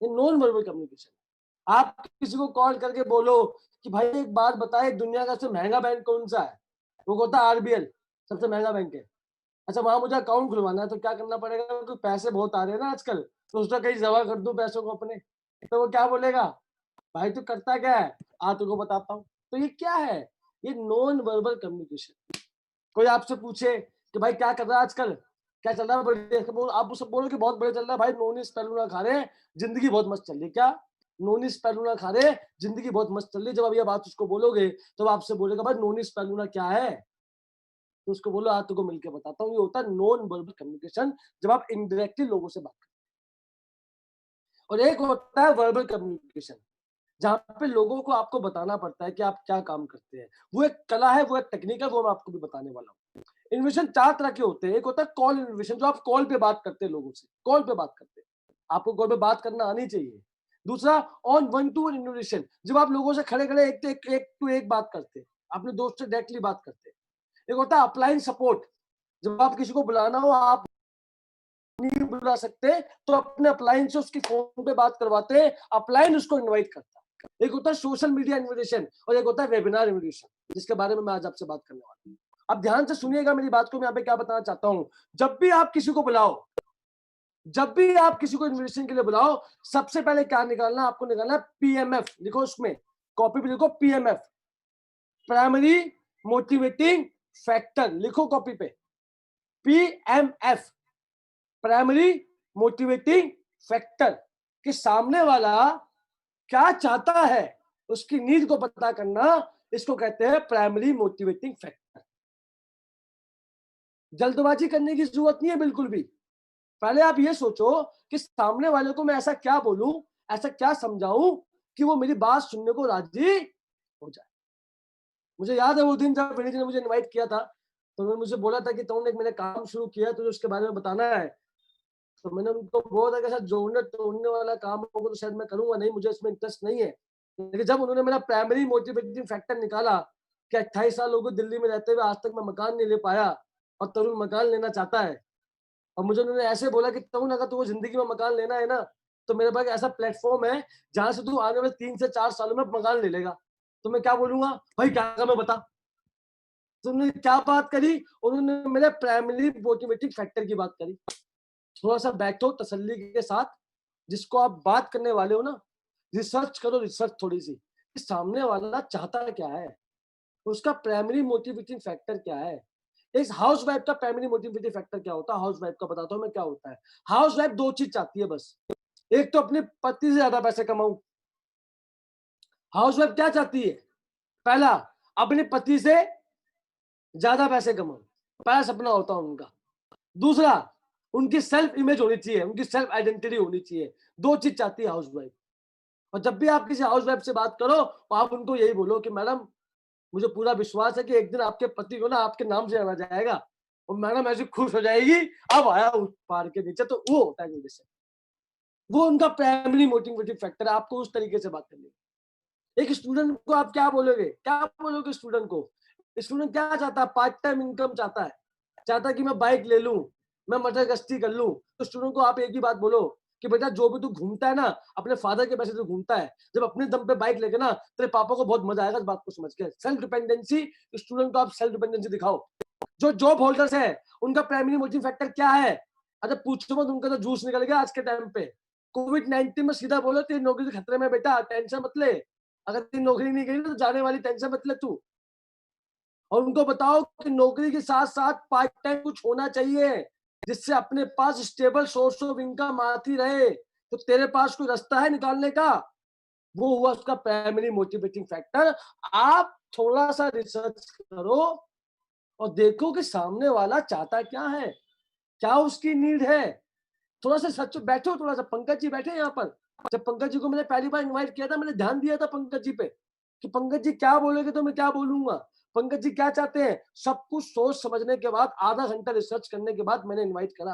ये नॉन वर्बल कम्युनिकेशन। आप किसी को कॉल करके बोलो कि भाई एक बात बताए, दुनिया का सबसे महंगा बैंक कौन सा है? वो कहता है आरबीएल सबसे महंगा बैंक है। अच्छा, वहां मुझे अकाउंट खुलवाना है, तो क्या करना पड़ेगा? क्योंकि पैसे बहुत आ रहे हैं ना आजकल, तो उसका कहीं जमा कर दूं पैसों को अपने, तो वो क्या बोलेगा? भाई तू करता क्या है, आ तुमको बताता हूँ। तो ये क्या है? ये नॉन वर्बल कम्युनिकेशन। कोई आपसे पूछे कि भाई क्या कर रहा है आजकल, क्या चल रहा है, बढ़िया, आप सब बोलो कि बहुत बढ़िया चल रहा है भाई, नोनी स्पेलूना खा रहे हैं, जिंदगी बहुत मस्त चल रही है। क्या नोनी स्पेलूना खा रहे हैं, जिंदगी बहुत मस्त चल रही है? जब आप ये बात उसको बोलोगे तो आपसे बोलेगा भाई नोनी स्पेलूना क्या है, तो उसको बोलो आ तुमको मिलके बताता हूँ। ये होता है नॉन वर्बल कम्युनिकेशन, जब आप इनडायरेक्टली लोगों से बात करते हैं। और एक होता है वर्बल कम्युनिकेशन, जहाँ पे लोगों को आपको बताना पड़ता है कि आप क्या काम करते हैं। वो एक कला है, वो एक टेक्निक है, वो मैं आपको भी बताने वाला हूँ। इन्वेशन 4 तरह के होते हैं। एक होता है कॉल इन्वेशन, जो आप कॉल पे बात करते हैं लोगों से, कॉल पे बात करते हैं। आपको कॉल पे बात करना आनी चाहिए। दूसरा ऑन वन टू वन इन्वेशन, जब आप लोगों से खड़े-खड़े एक टू एक बात करते हैं, अपने दोस्त से डायरेक्टली बात करते हैं। एक होता है अपलाइन सपोर्ट, जब आप किसी को बुलाना हो, आप नहीं बुला सकते तो अपने अपलाइन से उसकी फोन पे बात करवाते हैं, अपलाइन उसको इनवाइट करता है। एक होता है सोशल मीडिया इन्विटेशन और एक होता है वेबिनार इन्विटेशन, जिसके बारे में मैं आज आपसे बात करने वाला हूँ। अब ध्यान से सुनिएगा मेरी बात को, मैं यहाँ पे क्या बताना चाहता हूँ। जब भी आप किसी को बुलाओ, जब भी आप किसी को इन्विटेशन के लिए बुलाओ, सबसे पहले क्या निकालना, आपको निकालना है पीएमएफ। लिखो उसमें, कॉपी पे लिखो पीएमएफ, प्राइमरी मोटिवेटिंग फैक्टर। लिखो कॉपी पे पीएमएफ, प्राइमरी मोटिवेटिंग फैक्टर, कि सामने वाला क्या चाहता है, उसकी नीड को पता करना, इसको कहते हैं प्राइमरी मोटिवेटिंग फैक्टर। जल्दबाजी करने की जरूरत नहीं है बिल्कुल भी। पहले आप ये सोचो कि सामने वाले को मैं ऐसा क्या बोलूं, ऐसा क्या समझाऊं कि वो मेरी बात सुनने को राजी हो जाए। मुझे याद है वो दिन जब विनीत ने मुझे इनवाइट किया था, तो उन्होंने मुझे बोला था कि तुमने एक मैंने काम शुरू किया, तुझे उसके बारे में बताना है। तो मैंने उनको बोला था कि सर जोड़ने तोड़ने वाला काम होगा तो शायद मैं करूंगा नहीं, मुझे इसमें इंटरेस्ट नहीं है। लेकिन जब उन्होंने मेरा प्राइमरी मोटिवेटिंग फैक्टर निकाला कि 28 साल लोगों दिल्ली में रहते हुए आज तक मैं मकान नहीं ले पाया और तरुण मकान लेना चाहता है, और मुझे उन्होंने ऐसे बोला कि तरुण अगर तुमको जिंदगी में मकान लेना है ना, तो मेरे पास ऐसा प्लेटफॉर्म है जहां से तू आने वाले 3 से 4 सालों में मकान ले लेगा। तो मैं क्या बोलूंगा भाई, क्या मैं बता। तो उन्होंने क्या बात करी, उन्होंने मेरे प्राइमरी मोटिवेटिंग फैक्टर की बात करी। थोड़ा सा बैठो तसल्ली के साथ, जिसको आप बात करने वाले हो ना, रिसर्च करो, रिसर्च थोड़ी सी कि सामने वाला चाहता क्या है, उसका प्राइमरी मोटिवेटिंग फैक्टर क्या है। इस हाउस वाइफ का प्राइमरी मोटिवेटिंग फैक्टर क्या होता है, हाउस वाइफ का बताता हूं मैं क्या होता है। हाउस वाइफ 2 चीज चाहती है बस, एक तो अपने पति से ज्यादा पैसे कमाऊं। हाउस वाइफ क्या चाहती है? पहला, अपने पति से ज्यादा पैसे कमाऊं, पहला सपना होता है उनका। दूसरा, उनकी सेल्फ इमेज होनी चाहिए, उनकी सेल्फ आइडेंटिटी होनी चाहिए। 2 चीज चाहती है हाउस वाइफ। और जब भी आप किसी हाउस वाइफ से बात करो, तो आप उनको यही बोलो कि मैडम, मुझे पूरा विश्वास है कि एक दिन आपके पति को ना आपके नाम से जाना जाएगा, और मैडम ऐसी खुश हो जाएगी, अब आया उस पार के नीचे। तो वो होता है मोटिवेशन, वो उनका प्राइमरी मोटिवेटिंग फैक्टर है। आपको उस तरीके से बात करनी है। एक स्टूडेंट को आप क्या बोलोगे, क्या बोलोगे स्टूडेंट को? स्टूडेंट क्या चाहता है? पार्ट टाइम इनकम चाहता है, चाहता है कि मैं बाइक ले लूं, मैं मटर गश्ती कर लूं। तो स्टूडेंट को आप एक ही बात बोलो कि बेटा जो भी तू घूमता है ना, अपने फादर के पैसे से घूमता है, जब अपने दम पे बाइक लेके ना, तेरे पापा को बहुत मजा आएगा इस बात को समझ के। सेल्फ डिपेंडेंसी, स्टूडेंट को आप सेल्फ डिपेंडेंसी दिखाओ। जो जॉब होल्डर्स है, उनका प्राइमरी मोटिव फैक्टर क्या है? अच्छा पूछो मत, उनका तो जूस निकल गया आज के टाइम पे। कोविड-19 में सीधा बोलो तेरी नौकरी खतरे में बेटा, टेंशन मत ले। अगर तेरी नौकरी नहीं गई तो जाने वाली, टेंशन मत ले तू। और उनको बताओ कि नौकरी के साथ साथ पार्ट टाइम कुछ होना चाहिए, जिससे अपने पास स्टेबल सोर्स ऑफ इनकम आती रहे। तो तेरे पास कोई रास्ता है निकालने का, वो हुआ उसका प्राइमरी मोटिवेटिंग फैक्टर। आप थोड़ा सा रिसर्च करो और देखो कि सामने वाला चाहता क्या है, क्या उसकी नीड है। थोड़ा सा सच बैठो, थोड़ा सा। पंकज जी बैठे यहाँ पर। जब पंकज जी को मैंने पहली बार इनवाइट किया था, मैंने ध्यान दिया था पंकज जी पे कि पंकज जी क्या बोलेंगे तो मैं क्या बोलूंगा। पंकज जी क्या चाहते हैं, सब कुछ सोच समझने के बाद, आधा घंटा रिसर्च करने के बाद मैंने इनवाइट करा।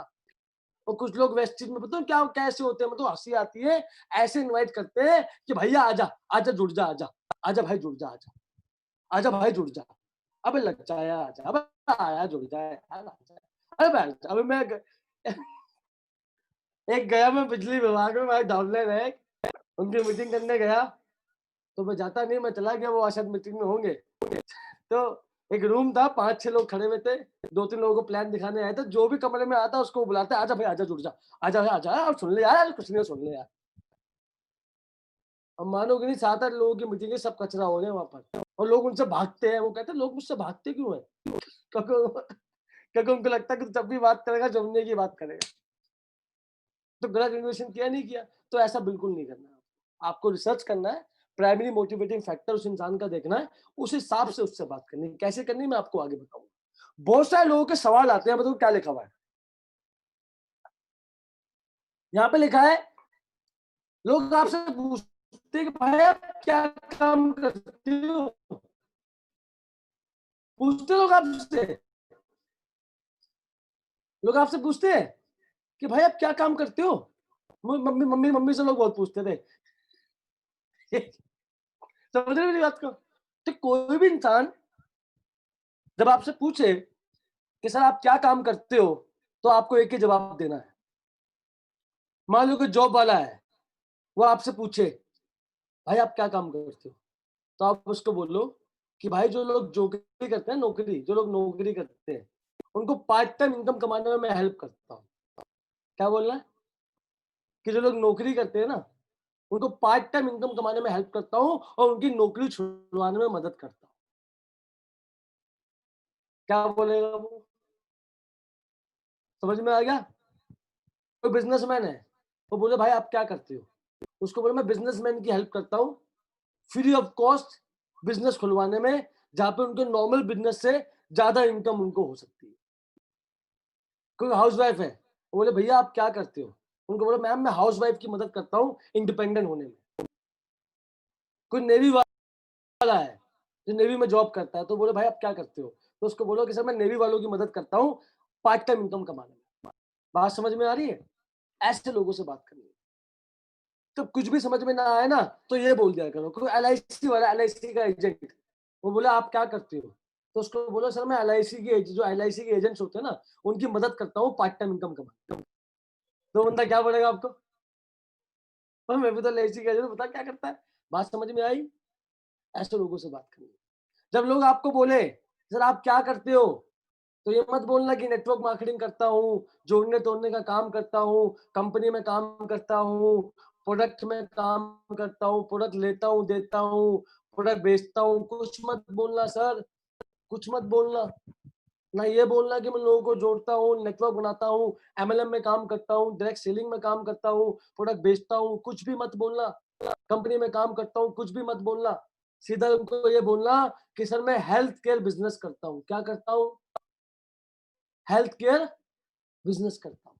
और कुछ लोग वेस्टेज में पता है क्या कैसे होते हैं, मतलब हंसी आती है, ऐसे इनवाइट करते हैं कि भैया आजा, आजा जुड़ जा, आजा, आजा भाई जुड़ जा, आजा, आजा भाई जुड़ जा, अबे लग जा यार, आजा, अबे आया जुड़ जा यार, आजा, अबे बैठ जा। अबे मैं एक गया, मैं बिजली विभाग में, भाई डाउनलाइन है, उनकी मीटिंग करने गया, तो मैं जाता नहीं, मैं चला गया, वो शायद मीटिंग में होंगे। तो एक रूम था, 5-6 लोग खड़े हुए थे, 2-3 लोगों को प्लान दिखाने आए थे, जो भी कमरे में आता उसको बुलाते, आजा भाई आजा जुड़ जा, आजा भाई आजा, और सुन ले यार, कुछ नहीं सुन ले यार। अब मानोगे नहीं, 7-8 लोगों की मीटिंग है, सब कचरा हो रहे हैं वहाँ पर, और लोग उनसे भागते हैं, वो कहते हैं लोग मुझसे भागते क्यों हैं? क्योंकि क्योंकि उनको लगता है कि जब भी बात करेगा जमने की बात करेगा। तो गलत इन्वेस्टमेंट किया नहीं किया, तो ऐसा बिल्कुल नहीं करना है। आपको रिसर्च करना है, प्राइमरी मोटिवेटिंग फैक्टर उस इंसान का देखना है, उस हिसाब से उससे बात करनी है। कैसे करनी है मैं आपको आगे बताऊंगा। बहुत सारे लोगों के सवाल आते हैं, बताओ क्या लिखा हुआ है यहाँ पे? लिखा है, लोग आपसे पूछते हैं कि भाई आप क्या काम करते हो, पूछते लोग आपसे, लोग आपसे पूछते हैं कि भाई आप क्या काम करते हो। मम्मी मम्मी मम्मी से लोग बहुत पूछते थे। समझ रहे हो मेरी बात को? तो कोई भी इंसान जब आपसे पूछे कि सर आप क्या काम करते हो, तो आपको एक ही जवाब देना है। मान लो कि जॉब वाला है, वो आपसे पूछे भाई आप क्या काम करते हो, तो आप उसको बोलो कि भाई जो लोग नौकरी करते हैं, नौकरी जो लोग नौकरी करते हैं, उनको पार्ट टाइम इनकम कमाने में मैं हेल्प करता हूँ। क्या बोलना है? कि जो लोग नौकरी करते हैं ना, उनको पार्ट टाइम इनकम कमाने में हेल्प करता हूँ और उनकी नौकरी छुड़वाने में मदद करता हूँ। क्या बोलेगा वो? समझ में आ गया? कोई बिजनेसमैन है, वो बोले भाई आप क्या करते हो, उसको बोले मैं बिजनेसमैन की हेल्प करता हूँ फ्री ऑफ कॉस्ट बिजनेस खुलवाने में, जहाँ पे उनके नॉर्मल बिजनेस से ज्यादा इनकम उनको हो सकती है। कोई हाउस वाइफ है, वो बोले भैया आप क्या करते हो, उनको बोले मैम मैं हाउस वाइफ की मदद करता हूँ इंडिपेंडेंट होने में। कोई नेवी वाला है जो नेवी में जॉब करता है, तो बोले भाई आप क्या करते हो, तो उसको बोलो कि सर मैं नेवी वालों की मदद करता हूँ पार्ट टाइम इनकम कमाने में। बात समझ में आ रही है? ऐसे लोगों से बात करनी है। तो कुछ भी समझ में ना आए ना, तो ये बोल दिया करो। कोई एलआईसी वाला, एलआईसी का एजेंट, वो बोला आप क्या करते हो, तो उसको बोलो सर मैं एलआईसी के जो एलआईसी के एजेंट्स होते हैं ना, उनकी मदद करता हूँ पार्ट टाइम इनकम कमाने में। तो बंदा क्या बोलेगा आपको? "और मैं भी तो एलआईसी का एजेंट, बता क्या करता है।" बात समझ में आई? ऐसे लोगों से बात करनी है। जब लोग आपको बोले सर आप क्या करते हो, तो ये मत बोलना कि नेटवर्क मार्केटिंग करता हूँ, जोड़ने तोड़ने का काम करता हूँ, कंपनी में काम करता हूँ, प्रोडक्ट में काम करता हूँ, प्रोडक्ट लेता हूँ, देता हूँ, प्रोडक्ट बेचता हूँ। कुछ मत बोलना सर, कुछ मत बोलना। ना ये बोलना कि मैं लोगों को जोड़ता हूँ, नेटवर्क बनाता हूँ, एमएलएम में काम करता हूँ, डायरेक्ट सेलिंग में काम करता हूँ, प्रोडक्ट बेचता हूँ, कुछ भी मत बोलना। कंपनी में काम करता हूँ, कुछ भी मत बोलना। सीधा उनको ये बोलना कि सर मैं हेल्थ केयर बिजनेस करता हूँ। क्या करता हूँ? हेल्थ केयर बिजनेस करता हूँ।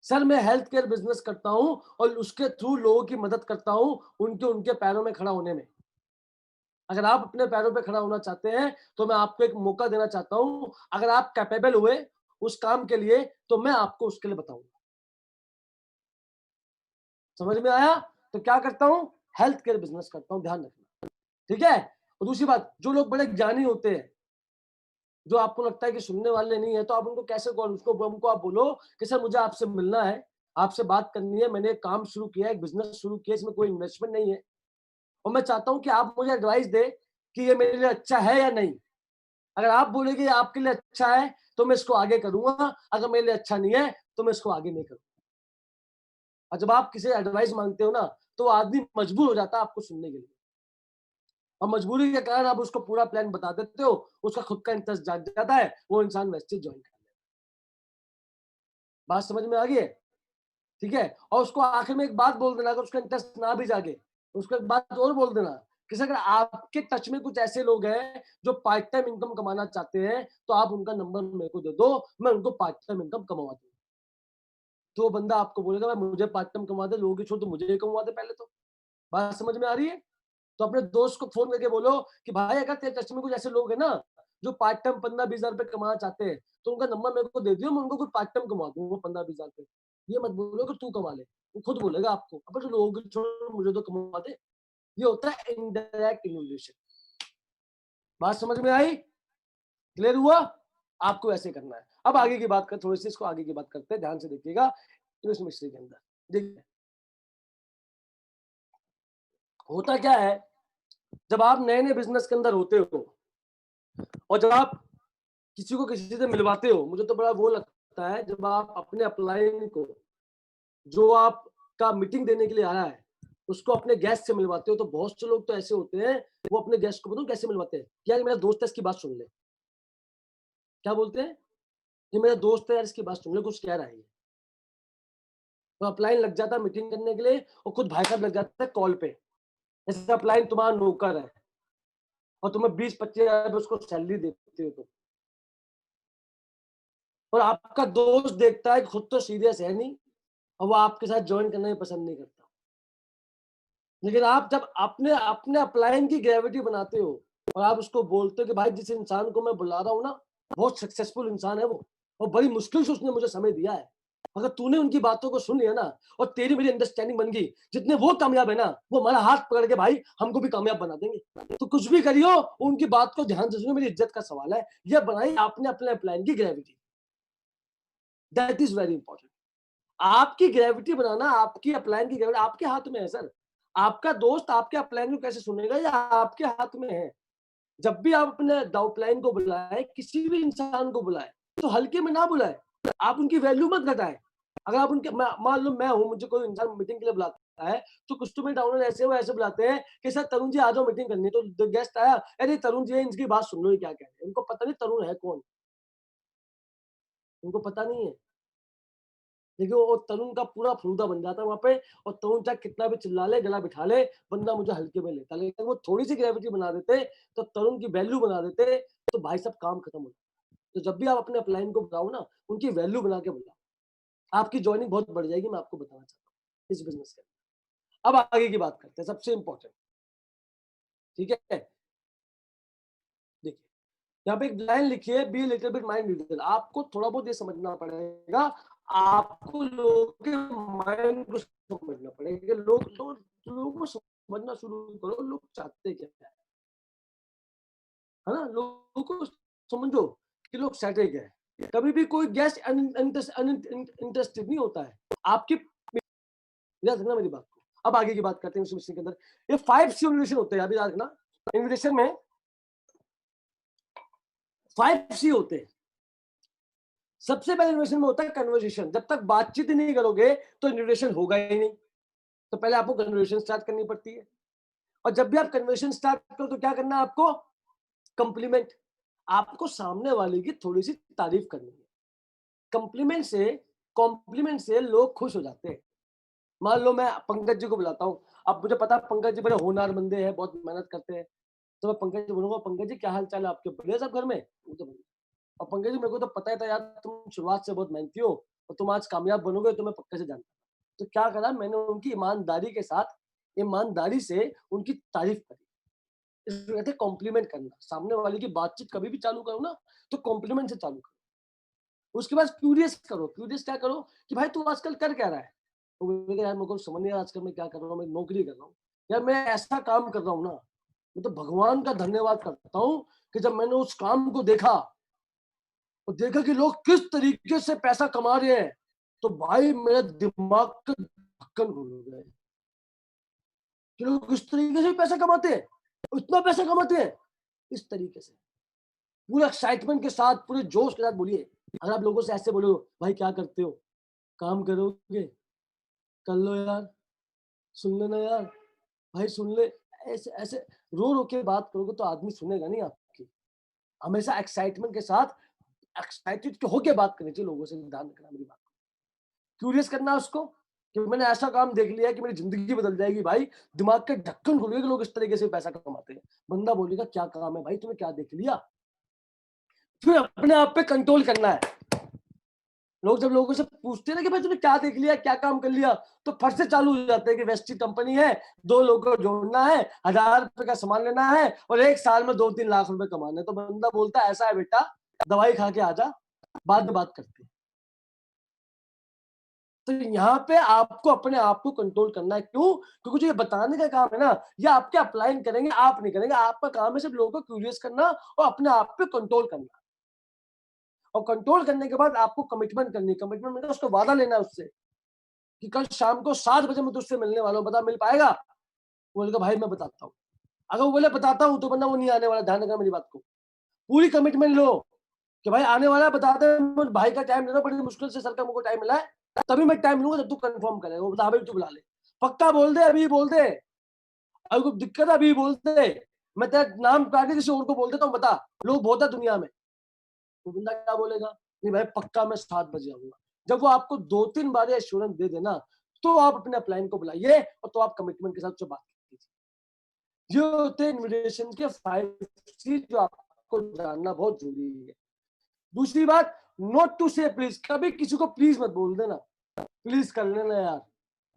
सर मैं हेल्थ केयर बिजनेस करता हूँ और उसके थ्रू लोगों की मदद करता हूँ उनके उनके पैरों में खड़ा होने में। अगर आप अपने पैरों पे खड़ा होना चाहते हैं, तो मैं आपको एक मौका देना चाहता हूँ। अगर आप कैपेबल हुए उस काम के लिए, तो मैं आपको उसके लिए बताऊंगा। समझ में आया? तो क्या करता हूँ? हेल्थ केयर बिजनेस करता हूँ, ध्यान रखना। ठीक है? और दूसरी बात, जो लोग बड़े ज्ञानी होते हैं, जो आपको लगता है कि सुनने वाले नहीं है, तो आप उनको कैसे कॉल, उसको उनको आप बोलो कि सर मुझे आपसे मिलना है, आपसे बात करनी है, मैंने एक काम शुरू किया है, एक बिजनेस शुरू किया है, इसमें कोई इन्वेस्टमेंट नहीं है और मैं चाहता हूँ कि आप मुझे एडवाइस दें कि ये मेरे लिए अच्छा है या नहीं। अगर आप बोलेंगे आपके लिए अच्छा है, तो मैं इसको आगे करूंगा, अगर मेरे लिए अच्छा नहीं है, तो मैं इसको आगे नहीं करूंगा। और जब आप किसी एडवाइस मांगते हो ना, तो आदमी मजबूर हो जाता है आपको सुनने के लिए, और मजबूरी के कारण आप उसको पूरा प्लान बता देते हो, उसका खुद का इंटरेस्ट जाग जाता है, वो इंसान वेस्टेज ज्वाइन कर लेता है। बात समझ में आ गई है? ठीक है? और उसको आखिर में एक बात बोल देना, अगर उसका इंटरेस्ट ना भी जागे, उसको एक बात और बोल देना कि अगर आपके टच में कुछ ऐसे लोग हैं जो पार्ट टाइम इनकम कमाना चाहते हैं, तो आप उनका नंबर मेरे को दे दो, मैं उनको पार्ट टाइम इनकम कमवा दूंगा। तो वो बंदा आपको बोलेगा भाई मुझे पार्ट टाइम कमा दे, लोगों की छोड़, तो मुझे ही कमवा दे पहले तो। बात समझ में आ रही है? तो अपने दोस्त को फोन करके बोलो कि भाई अगर तेरे टच में कुछ ऐसे लोग हैं ना जो पार्ट टाइम 15-20 हजार रुपए कमाना चाहते हैं, तो उनका नंबर मेरे को दे दियो, मैं उनको कोई पार्ट टाइम कमा दूंगा 15-20 हजार रुपए। ये मत बोलो कि तू कमा ले, वो खुद बोलेगा आपको, अब तो लोगों को छोड़ो, मुझे तो कमा दे। ये होता है इनडायरेक्ट इन्वेस्टिगेशन। बात समझ में आई? क्लियर हुआ? आपको ऐसे करना है। अब आगे की बात कर, थोड़ी सी इसको आगे की बात करते हैं, ध्यान से देखिएगा इन्वेस्टमेंट हिस्ट्री के अंदर। देखिए होता क्या है, जब आप नए नए बिजनेस के अंदर होते हो और जब आप किसी को किसी से मिलवाते हो, मुझे तो बड़ा वो लगता है जब आप अपने अपलाइन को, जो आपका मीटिंग देने के लिए आया है, उसको अपने गेस्ट से मिलवाते हो, तो बहुत से लोग तो ऐसे होते हैं, वो अपने गेस्ट को बताओ कैसे मिलवाते हैं, यार मेरा दोस्त है इसकी बात सुन ले। क्या बोलते हैं? ये मेरा दोस्त है यार इसकी बात सुन ले, कुछ कह रहा है ये। तो अपलाइन लग जाता है मीटिंग करने के लिए और खुद भाई साहब लग जाता है कॉल पे। जैसे अपलाइन तुम्हारा नौकर है और तुम्हें 20-25 हजार उसको सैलरी देते हो तो, और आपका दोस्त देखता है कि खुद तो सीरियस है नहीं और वो आपके साथ ज्वाइन करना ही पसंद नहीं करता। लेकिन आप जब अपने अपने अपलाइन की ग्रेविटी बनाते हो और आप उसको बोलते हो कि भाई जिस इंसान को मैं बुला रहा हूँ ना, बहुत सक्सेसफुल इंसान है वो, और बड़ी मुश्किल से उसने मुझे समय दिया है, अगर तूने उनकी बातों को सुन लिया ना और तेरी मेरी अंडरस्टैंडिंग बन गई, जितने वो कामयाब है ना, वो हमारा हाथ पकड़ के भाई हमको भी कामयाब बना देंगे। तो कुछ भी करियो, उनकी बात को ध्यान से सुनो, मेरी इज्जत का सवाल है। यह बनाई आपने अपने अपलाइन की gravity, that is very important. आपकी ग्रेविटी बनाना, आपकी अपलाइन की ग्रेविटी आपके हाथ में है सर। आपका दोस्त आपके अपलाइन को कैसे सुनेगा, या आपके हाथ में है। जब भी आप अपने डाउनलाइन को बुलाए, किसी भी इंसान को बुलाए, तो हल्के में ना बुलाए, आप उनकी वैल्यू मत घटाएं। अगर आप उनके, मान लो मैं हूं, मुझे कोई इंसान मीटिंग के लिए बुलाता है, तो कुछ तो मेरे डाउनलाइन ऐसे वो ऐसे बुलाते हैं कि सर तरुण जी आ जाओ मीटिंग करनी है, तो गेस्ट आया, अरे तरुण जी इनकी बात सुन लो, ये क्या कह रहे हैं। उनको पता नहीं तरुण है कौन, उनको पता नहीं है। देखिए वो तरुण का पूरा फलूदा बन जाता है वहां पे, और तरुण चाहे कितना भी चिल्ला ले, गला बिठा ले, बंदा मुझे हल्के में लेता। लेकिन वो थोड़ी सी ग्रेविटी बना देते, तो तरुण की वैल्यू बना देते, तो भाई साहब काम खत्म हो जाता। तो जब भी आप अपने अपलाइन को बुलाओ ना, उनकी वैल्यू बना के बुलाओ, आपकी ज्वाइनिंग बहुत बढ़ जाएगी। मैं आपको बताना चाहता हूँ इस बिजनेस के। अब आगे की बात करते हैं, सबसे इंपॉर्टेंट, ठीक है। देखिए यहाँ पे एक लाइन लिखी है, be little bit mind reader. आपको थोड़ा बहुत ये समझना पड़ेगा, आपको लोगों के माइंड को समझना पड़ेगा कि लोगों को समझना शुरू करो, लोग चाहते क्या है ना। लोगों को समझो कि लोग चाहते क्या है। कभी भी कोई गेस्ट इंटरेस्टेड नहीं होता है आपकी, याद रखना मेरी बात को। अब आगे की बात करते हैं उस के अंदर। ये 5 इन्विटेशन होते हैं, अभी याद रखना। इन्विटेशन में 5 होते हैं। सबसे पहले इन्विटेशन में होता है कन्वर्सेशन। जब तक बातचीत ही नहीं करोगे तो इन्विटेशन होगा ही नहीं। तो पहले आपको कन्वर्सेशन स्टार्ट करनी पड़ती है, और जब भी आप कन्वर्सेशन स्टार्ट करो तो क्या करना है आपको? कॉम्प्लीमेंट। आपको सामने वाले की थोड़ी सी तारीफ करनी है। कॉम्प्लीमेंट से लोग खुश हो जाते हैं। मान लो मैं पंकज जी को बुलाता हूँ, अब मुझे पता है पंकज जी बड़े होनहार बंदे हैं, बहुत मेहनत करते हैं, तो मैं पंकज जी बोलूंगा, पंकज जी क्या हाल चाल है आपके, बढ़िया सब घर में? वो तो बढ़िया। और पंकज जी मेरे को तो पता ही था यार, तुम शुरुआत से बहुत मेहनती हो और तुम आज कामयाब बनोगे, तो मैं पक्का से जानता था। तो क्या करा मैंने, उनकी ईमानदारी के साथ, ईमानदारी से उनकी तारीफ करी। इसको कहते हैं कॉम्प्लीमेंट करना। सामने वाले की बातचीत कभी भी चालू करो ना, तो कॉम्प्लीमेंट से चालू करो। उसके बाद क्यूरियस करो। क्यूरियस क्या करो कि भाई तू आजकल कर क्या रहा है? तो बोलेगा यार मेरे को समझ नहीं आ रहा आजकल मैं क्या कर रहा हूँ, मैं नौकरी कर रहा हूँ। यार मैं ऐसा काम कर रहा हूँ ना, मैं तो भगवान का धन्यवाद करता हूँ कि जब मैंने उस काम को देखा और देखा कि लोग किस तरीके से पैसा कमा रहे हैं, तो भाई मेरे दिमाग के ढक्कन खुल गए कि लोग किस तरीके से पैसा कमाते हैं, इतना पैसा कमाते हैं इस तरीके से। पूरा एक्साइटमेंट के साथ, पूरे जोश के साथ बोलिए। अगर आप लोगों से ऐसे बोलो, भाई क्या करते हो, काम करोगे, कर लो यार, सुन लेना यार, भाई सुन ले, ऐसे ऐसे रो रो के बात करोगे तो आदमी सुनेगा नहीं आपकी। हमेशा एक्साइटमेंट के साथ, एक्साइटेड होके बात करनी चाहिए लोगों से। ध्यान रखना मेरी बात, क्यूरियस करना उसको कि मैंने ऐसा काम देख लिया है कि मेरी जिंदगी बदल जाएगी भाई। दिमाग के ढक्कन खुल गए कि लोग इस तरीके से पैसा कमाते हैं। बंदा बोलेगा क्या काम है भाई, तुम्हें क्या देख लिया। फिर अपने आप पे कंट्रोल करना है। लोग जब लोगों से पूछते हैं ना कि भाई तूने क्या देख लिया, क्या काम कर लिया, तो फट से चालू हो जाते हैं कि वेस्टी कंपनी है, 2 लोगों को जोड़ना है, 1000 रुपए का सामान लेना है और 1 साल में 2-3 लाख रुपए कमाने हैं। तो बंदा बोलता है ऐसा है बेटा, दवाई खा के आ जा, बाद में बात करते हैं। तो यहाँ पे आपको अपने आप को कंट्रोल करना है। क्यों? क्योंकि जो ये बताने का काम है ना, ये आपके अपलाइन करेंगे, आप नहीं करेंगे। आपका काम है सिर्फ लोगों को क्यूरियस करना और अपने आप पे कंट्रोल करना। और कंट्रोल करने के बाद आपको कमिटमेंट करनी है। कमिटमेंट मतलब उसका वादा लेना है उससे कि कल शाम को 7 बजे मैं तुझसे मिलने वाला हूँ, बता मिल पाएगा? वो बोलेगा भाई मैं बताता हूँ। अगर वो बोले बताता हूँ तो वरना वो नहीं आने वाला, ध्यान रखना मेरी बात को। पूरी कमिटमेंट लो कि भाई आने वाला है, बता दे, मुझे भाई का टाइम लेना, बड़ी मुश्किल से सर का मुझको टाइम मिला है, तभी मैं टाइम लूँगा जब तू कंफर्म करेगा। वो बता भाई तू बुला ले। पक्का बोल दे, अभी बोल दे। अगर कोई दिक्कत है अभी बोल दे। मैं तेरा नाम काट के किसी और को बोल देता हूँ, बता। लोग बहुत है दुनिया में। तो बंदा क्या बोलेगा? नहीं भाई पक्का मैं 7 बजे आऊँगा। जब वो आपको 2-3 बार एश्योरेंस दे देना, तो आप अपने अपलाइन को बुलाइए और तो आप कमिटमेंट के साथ उससे बात कीजिए। ये होते हैं इन्विटेशन के 5 सी जो आपको जानना बहुत ज़रूरी है। दूसरी बात, नॉट टू से प्लीज़। कभी किसी को प्लीज़ मत बोल देना। प्लीज़ कर लेना यार,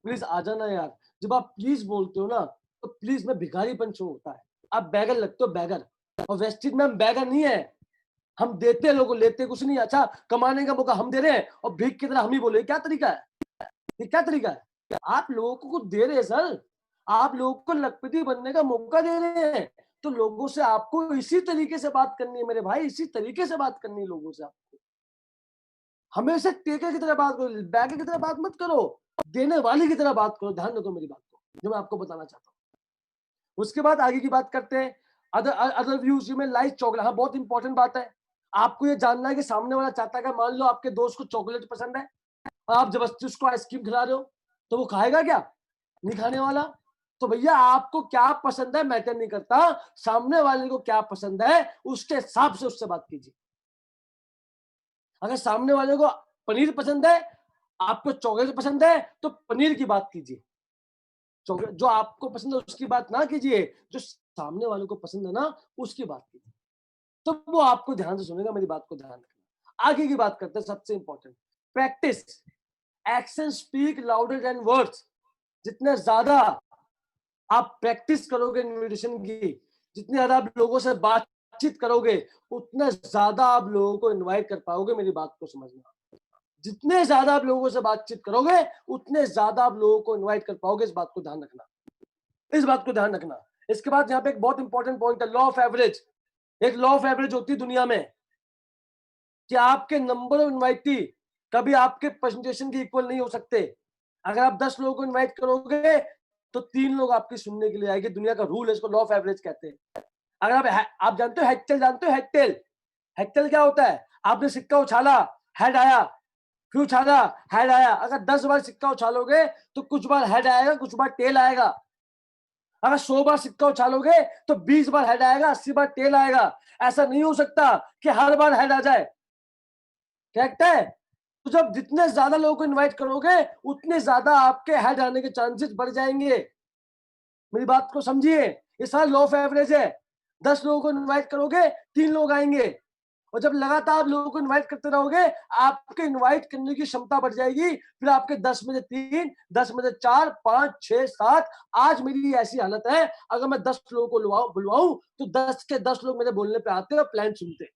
प्लीज़ आ जाना यार। जब आप प्लीज़ बोलते हो ना, तो प्लीज़ में भिखारीपन शो होता है। आप बेगर लगते हो, बेगर। और वेस्टेज में हम बेगर नहीं है। हम देते हैं लोगों को, लेते कुछ नहीं। अच्छा, कमाने का मौका हम दे रहे हैं और भीख की तरह हम ही बोले, क्या तरीका है? ये क्या तरीका है? आप लोगों को कुछ दे रहे हैं सर। आप लोगों को लखपति बनने का मौका दे रहे हैं। तो लोगों से आपको इसी तरीके से बात करनी है मेरे भाई, इसी तरीके से बात करनी है लोगों से आपको। हमेशा टेकर की तरह बात करो, बैगर की तरह बात मत करो। देने वाले की तरह बात करो। ध्यान रखो मेरी बात को, जो मैं आपको बताना चाहता हूँ। उसके बाद आगे की बात करते हैं। अदर व्यूज में लाइक चॉकलेट। हाँ, बहुत इंपॉर्टेंट बात है। आपको ये जानना है कि सामने वाला चाहता है कि मान लो आपके दोस्त को चॉकलेट पसंद है और आप जबरदस्ती उसको आइसक्रीम खिला रहे हो, तो वो खाएगा क्या? नहीं खाने वाला। तो भैया आपको क्या पसंद है मैटर नहीं करता, सामने वाले को क्या पसंद है उसके हिसाब से उससे बात कीजिए। अगर सामने वाले को पनीर पसंद है, आपको चॉकलेट पसंद है, तो पनीर की बात कीजिए। चॉकलेट जो आपको पसंद है उसकी बात ना कीजिए, जो सामने वाले को पसंद है ना उसकी बात कीजिए। तो वो आपको ध्यान से सुनेगा, मेरी बात को ध्यान रखना। आगे की बात करते हैं, सबसे important, practice. Action speak louder than words. जितने ज्यादा आप प्रैक्टिस करोगे इन्विटेशन की, जितने ज्यादा आप लोगों से बातचीत करोगे, उतने ज्यादा आप लोगों को इनवाइट कर पाओगे। मेरी बात को समझना। जितने ज्यादा आप लोगों से बातचीत करोगे, उतने ज्यादा आप लोगों को इनवाइट कर पाओगे। इस बात को ध्यान रखना। इस बात को ध्यान रखना। इसके बाद यहाँ पे एक बहुत इंपॉर्टेंट पॉइंट है, लॉ ऑफ एवरेज। एक लॉ ऑफ एवरेज होती है दुनिया में कि आपके नंबर ऑफ इनवाइटी कभी आपके प्रेजेंटेशन के इक्वल नहीं हो सकते। अगर आप 10 लोगों को इनवाइट करोगे तो 3 लोग आपकी सुनने के लिए आएंगे। दुनिया का रूल है, इसको लॉ ऑफ एवरेज कहते हैं। अगर आप जानते हो हेड टेल, जानते हो हेड टेल? हेड टेल क्या होता है? आपने सिक्का उछाला, हेड आया, फिर उछाला, हेड आया। अगर 10 बार सिक्का उछालोगे तो कुछ बार हेड आएगा, कुछ बार टेल आएगा। अगर 100 बार सिक्का उछालोगे तो 20 बार हेड आएगा, 80 बार टेल आएगा। ऐसा नहीं हो सकता कि हर बार हेड आ जाए। करेक्ट है? तो जब जितने ज्यादा लोगों को इनवाइट करोगे, उतने ज्यादा आपके हेड आने के चांसेस बढ़ जाएंगे। मेरी बात को समझिए, ये सारा लॉ ऑफ एवरेज है। 10 लोगों को इनवाइट करोगे, 3 लोग आएंगे। और जब लगातार आप लोगों को इनवाइट करते रहोगे, आपके इनवाइट करने की क्षमता बढ़ जाएगी। फिर आपके 10 में से 3, 10 में से 4, 5, 6, 7। आज मेरी ऐसी हालत है, अगर मैं 10 लोगों को बुलवाऊं तो 10 के 10 लोग मेरे बोलने पे आते हैं और प्लान सुनते हैं।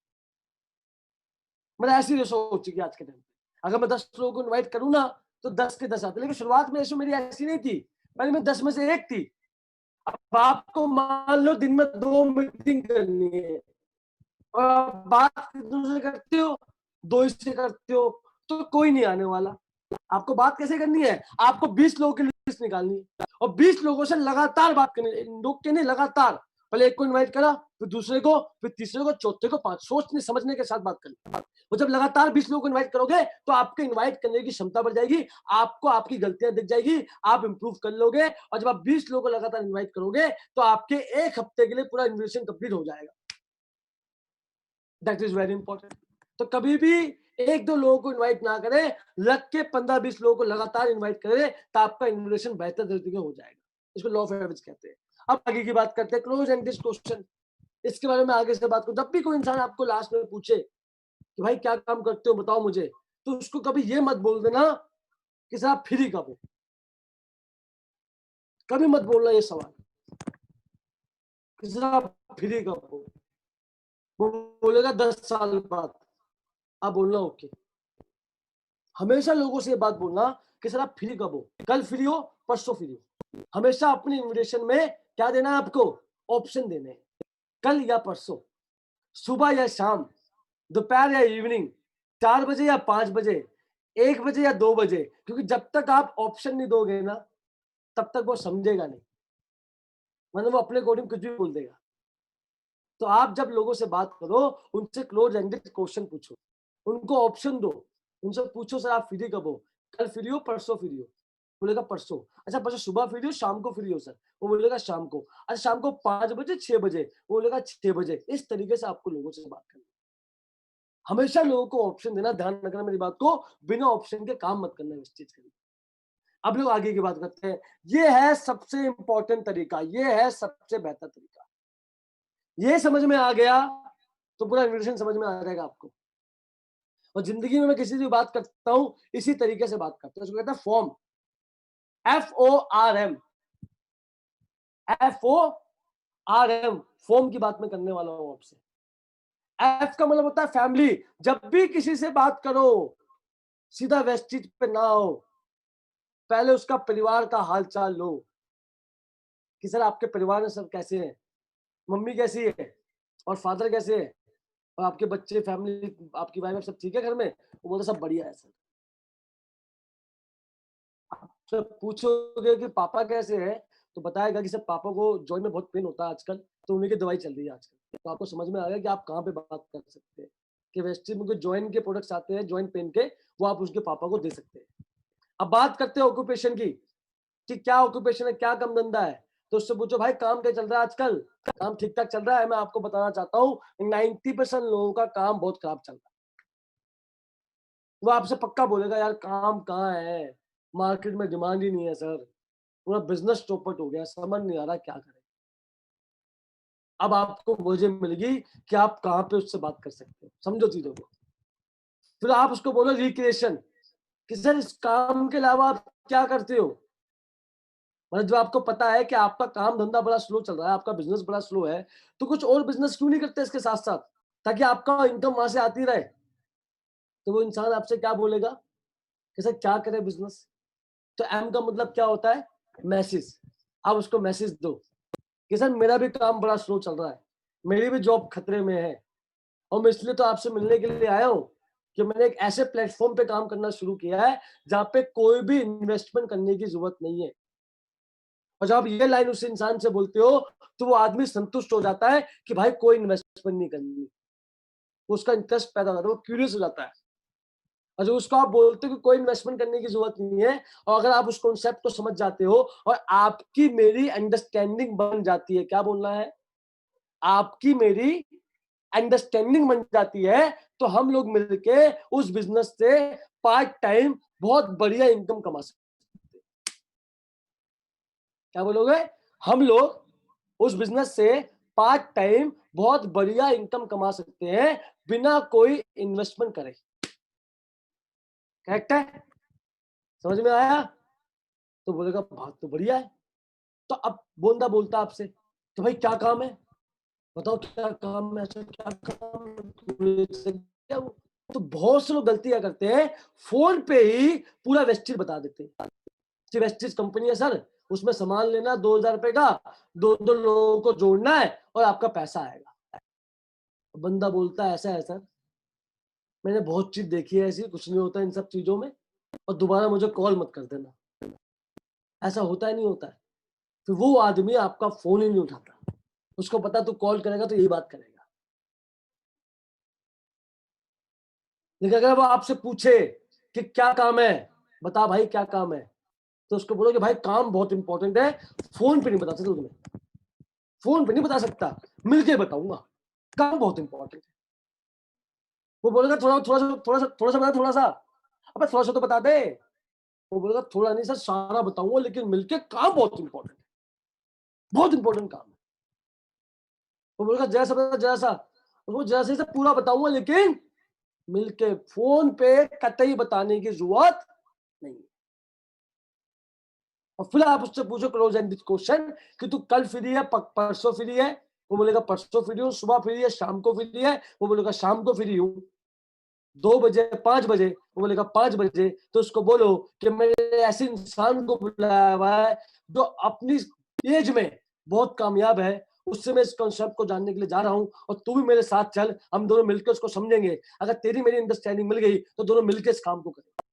मेरा ऐसी रेशो हो चुकी है आज के टाइम पे। अगर मैं 10 लोगों को इनवाइट करूँ ना, तो 10 के 10 आते हैं। लेकिन शुरुआत में रेशो मेरी ऐसी नहीं थी। पहले मैं 10 में से 1 थी। अब आपको मान लो दिन में 2 मीटिंग करनी है और आप बात एक-दूसरे से करते हो, 2 ही से करते हो, तो कोई नहीं आने वाला। आपको बात कैसे करनी है? आपको 20 लोगों की लिस्ट निकालनी है और 20 लोगों से लगातार बात करनी है। रुक के नहीं, लगातार। पहले एक को इनवाइट करा, फिर दूसरे को, फिर तीसरे को, चौथे को, 5। सोचने समझने के साथ बात करनी है। और जब लगातार 20 लोगों को इनवाइट करोगे, तो आपके इनवाइट करने की क्षमता बढ़ जाएगी। आपको आपकी गलतियां दिख जाएगी, आप इंप्रूव कर लोगे। और जब आप 20 लोगों को लगातार इनवाइट करोगे, तो आपके 1 हफ्ते के लिए पूरा इन्विटेशन कंप्लीट हो जाएगा। That is very important. तो कभी भी 1-2 लोगों को इनवाइट ना करें, लग के 15-20 लोगों को लगातार इनवाइट करें, तो आपका इन्विटेशन बेहतर तरीके से हो जाएगा। इसको लॉ ऑफ एवरेज कहते हैं। अब आगे की बात करते हैं, क्लोज एंडेड क्वेश्चन। इसके बारे में आगे से बात करूं। जब भी कोई इंसान आपको लास्ट में पूछे कि भाई क्या काम करते हो बताओ मुझे, तो उसको कभी ये मत बोल देना कि सर आप फ्री कब हो, कभी मत बोलना ये सवाल कि सर आप फ्री कब हो। वो बोलेगा 10 साल बाद, आप बोलना ओके। हमेशा लोगों से ये बात बोलना कि सर आप फ्री कब हो, कल फ्री हो, परसों फ्री हो। हमेशा अपनी इन्विटेशन में क्या देना है आपको, ऑप्शन देने हैं, कल या परसों, सुबह या शाम, दोपहर या इवनिंग, 4 बजे या 5 बजे, 1 बजे या 2 बजे। क्योंकि जब तक आप ऑप्शन नहीं दोगे ना, तब तक वो समझेगा नहीं, मतलब वो अपने अकॉर्डिंग कुछ भी बोल देगा। तो आप जब लोगों से बात करो, उनसे क्लोज एंडेड क्वेश्चन पूछो, उनको ऑप्शन दो, उनसे पूछो सर आप फ्री कब हो, कल फ्री हो, परसों फ्री हो। बोलेगा परसों, अच्छा परसों सुबह फ्री हो, शाम को फ्री हो सर, वो बोलेगा शाम को, अच्छा शाम को 5 बजे, 6 बजे, वो बोलेगा 6 बजे। इस तरीके से आपको लोगों से बात करनी। हमेशा लोगों को ऑप्शन देना, ध्यान रखना मेरी बात को, बिना ऑप्शन के काम मत करना इस चीज के लिए। अब लोग आगे की बात करते हैं, ये है सबसे इंपॉर्टेंट तरीका, ये है सबसे बेहतर तरीका। ये समझ में आ गया तो पूरा इन्विटेशन समझ में आ जाएगा आपको। और जिंदगी में मैं किसी से बात करता हूं, इसी तरीके से बात करता हूं। इसको कहता है फॉर्म, FORM, FORM, फॉर्म की बात मैं करने वाला हूं आपसे। F का मतलब होता है फैमिली। जब भी किसी से बात करो, सीधा वेस्टिज पे ना हो, पहले उसका परिवार का हाल चाल लो कि सर आपके परिवार में सब कैसे हैं, मम्मी कैसी है और फादर कैसे है, और आपके बच्चे, फैमिली, आपकी वाइफ सब ठीक है घर में। वो बोलते सब बढ़िया है सर। जब पूछोगे कि पापा कैसे हैं, तो बताएगा कि सर पापा को जॉइंट में बहुत पेन होता है आजकल, तो उन्हीं की दवाई चल रही है आजकल। तो आपको समझ में आ गया कि आप कहाँ पे बात कर सकते हैं, कि वेस्टिज में जॉइंट के प्रोडक्ट्स आते हैं, जॉइंट पेन के, वो आप उसके पापा को दे सकते हैं। अब बात करते हैं ऑक्यूपेशन की, कि क्या ऑक्यूपेशन है, क्या काम धंधा है। तो उससे पूछो भाई काम क्या चल रहा है आजकल, काम ठीक ठाक चल रहा है। मैं आपको बताना चाहता हूँ 90% लोगों का काम बहुत खराब चल रहा है। वो आपसे पक्का बोलेगा यार काम कहाँ है, मार्केट में डिमांड ही नहीं है सर, पूरा बिजनेस चौपट हो गया, समझ नहीं आ रहा क्या करें। अब आपको वजह मिलेगी कि आप कहाँ पे उससे बात कर सकते हो, समझो चीजों को। फिर आप उसको बोलो रिक्रिएशन, कि सर इस काम के अलावा आप क्या करते हो। मतलब जो आपको पता है कि आपका काम धंधा बड़ा स्लो चल रहा है, आपका बिजनेस बड़ा स्लो है, तो कुछ और बिजनेस क्यों नहीं करते इसके साथ साथ, ताकि आपका इनकम वहां से आती रहे। तो वो इंसान आपसे क्या बोलेगा कि सर क्या करे बिजनेस। तो एम का मतलब क्या होता है, मैसेज। आप उसको मैसेज दो कि सर मेरा भी काम बड़ा स्लो चल रहा है, मेरी भी जॉब खतरे में है, और मैं इसलिए तो आपसे मिलने के लिए आया हूँ कि मैंने एक ऐसे प्लेटफॉर्म पे काम करना शुरू किया है जहाँ पे कोई भी इन्वेस्टमेंट करने की जरूरत नहीं है। और जब आप ये लाइन उस इंसान से बोलते हो, तो वो आदमी संतुष्ट हो जाता है कि भाई कोई इन्वेस्टमेंट नहीं करनी, उसका इंटरेस्ट पैदा हो जाता है, वो क्यूरियस हो जाता है। और जब उसको आप बोलते हो कि कोई इन्वेस्टमेंट करने की जरूरत नहीं है, और अगर आप उस कॉन्सेप्ट को समझ जाते हो और आपकी मेरी अंडरस्टैंडिंग बन जाती है, क्या बोलना है, आपकी मेरी अंडरस्टैंडिंग बन जाती है, तो हम लोग मिलके उस बिजनेस से पार्ट टाइम बहुत बढ़िया इनकम कमा सकते हैं। क्या बोलोगे, हम लोग उस बिजनेस से पार्ट टाइम बहुत बढ़िया इनकम कमा सकते हैं बिना कोई इन्वेस्टमेंट करे। करेक्ट है, समझ में आया। तो बोलेगा बात तो बढ़िया है। तो अब बंदा बोलता आपसे तो भाई क्या काम है, बताओ क्या काम है, अच्छा क्या काम है, क्या वो। तो बहुत से लोग गलतियां करते हैं, फोन पे ही पूरा वेस्टेज बता देते हैं कि वेस्टेज कंपनी है सर, उसमें सामान लेना 2000 रुपए का, दो दो लोगों को जोड़ना है और आपका पैसा आएगा। बंदा बोलता है ऐसा है सर, मैंने बहुत चीज देखी है ऐसी, कुछ नहीं होता इन सब चीजों में, और दोबारा मुझे कॉल मत कर देना। ऐसा होता है नहीं होता है। फिर वो आदमी आपका फोन ही नहीं उठाता, उसको पता तू कॉल करेगा तो यही बात करेगा। लेकिन अगर वो आपसे पूछे कि क्या काम है, बता भाई क्या काम है, तो उसको बोलो कि भाई काम बहुत इंपॉर्टेंट है, फोन पे नहीं बता सकता तुम्हें, फोन पे नहीं बता सकता, मिलके बताऊंगा, काम बहुत इंपॉर्टेंट है। वो बोलेगा थोड़ा थोड़ा सा थोड़ा सा थोड़ा सा बता, थोड़ा सा, अबे थोड़ा सा तो बता दे। वो बोलेगा थोड़ा नहीं सर सारा बताऊंगा, लेकिन मिलके काम बहुत इंपॉर्टेंट है, बहुत इंपॉर्टेंट काम है। वो बोलेगा जैसा बता जैसा, वो जैसे से पूरा बताऊंगा, लेकिन मिलके फोन पे कतई बताने की जरूरत नहीं है। और फिर आप उससे पूछो क्लोज एंड क्वेश्चन कि तू कल फ्री है, परसों फ्री है, वो बोलेगा परसों फ्री हूँ, सुबह फ्री है, शाम को फ्री है, वो बोलेगा शाम को फ्री हूँ, 2 बजे, 5 बजे, वो बोलेगा 5 बजे। तो उसको बोलो कि मैंने ऐसे इंसान को बुलाया हुआ है जो अपनी एज में बहुत कामयाब है, उससे मैं इस कॉन्सेप्ट को जानने के लिए जा रहा हूँ और तू भी मेरे साथ चल, हम दोनों मिलकर उसको समझेंगे। अगर तेरी मेरी अंडरस्टैंडिंग मिल गई तो दोनों मिलकर इस काम को करेंगे।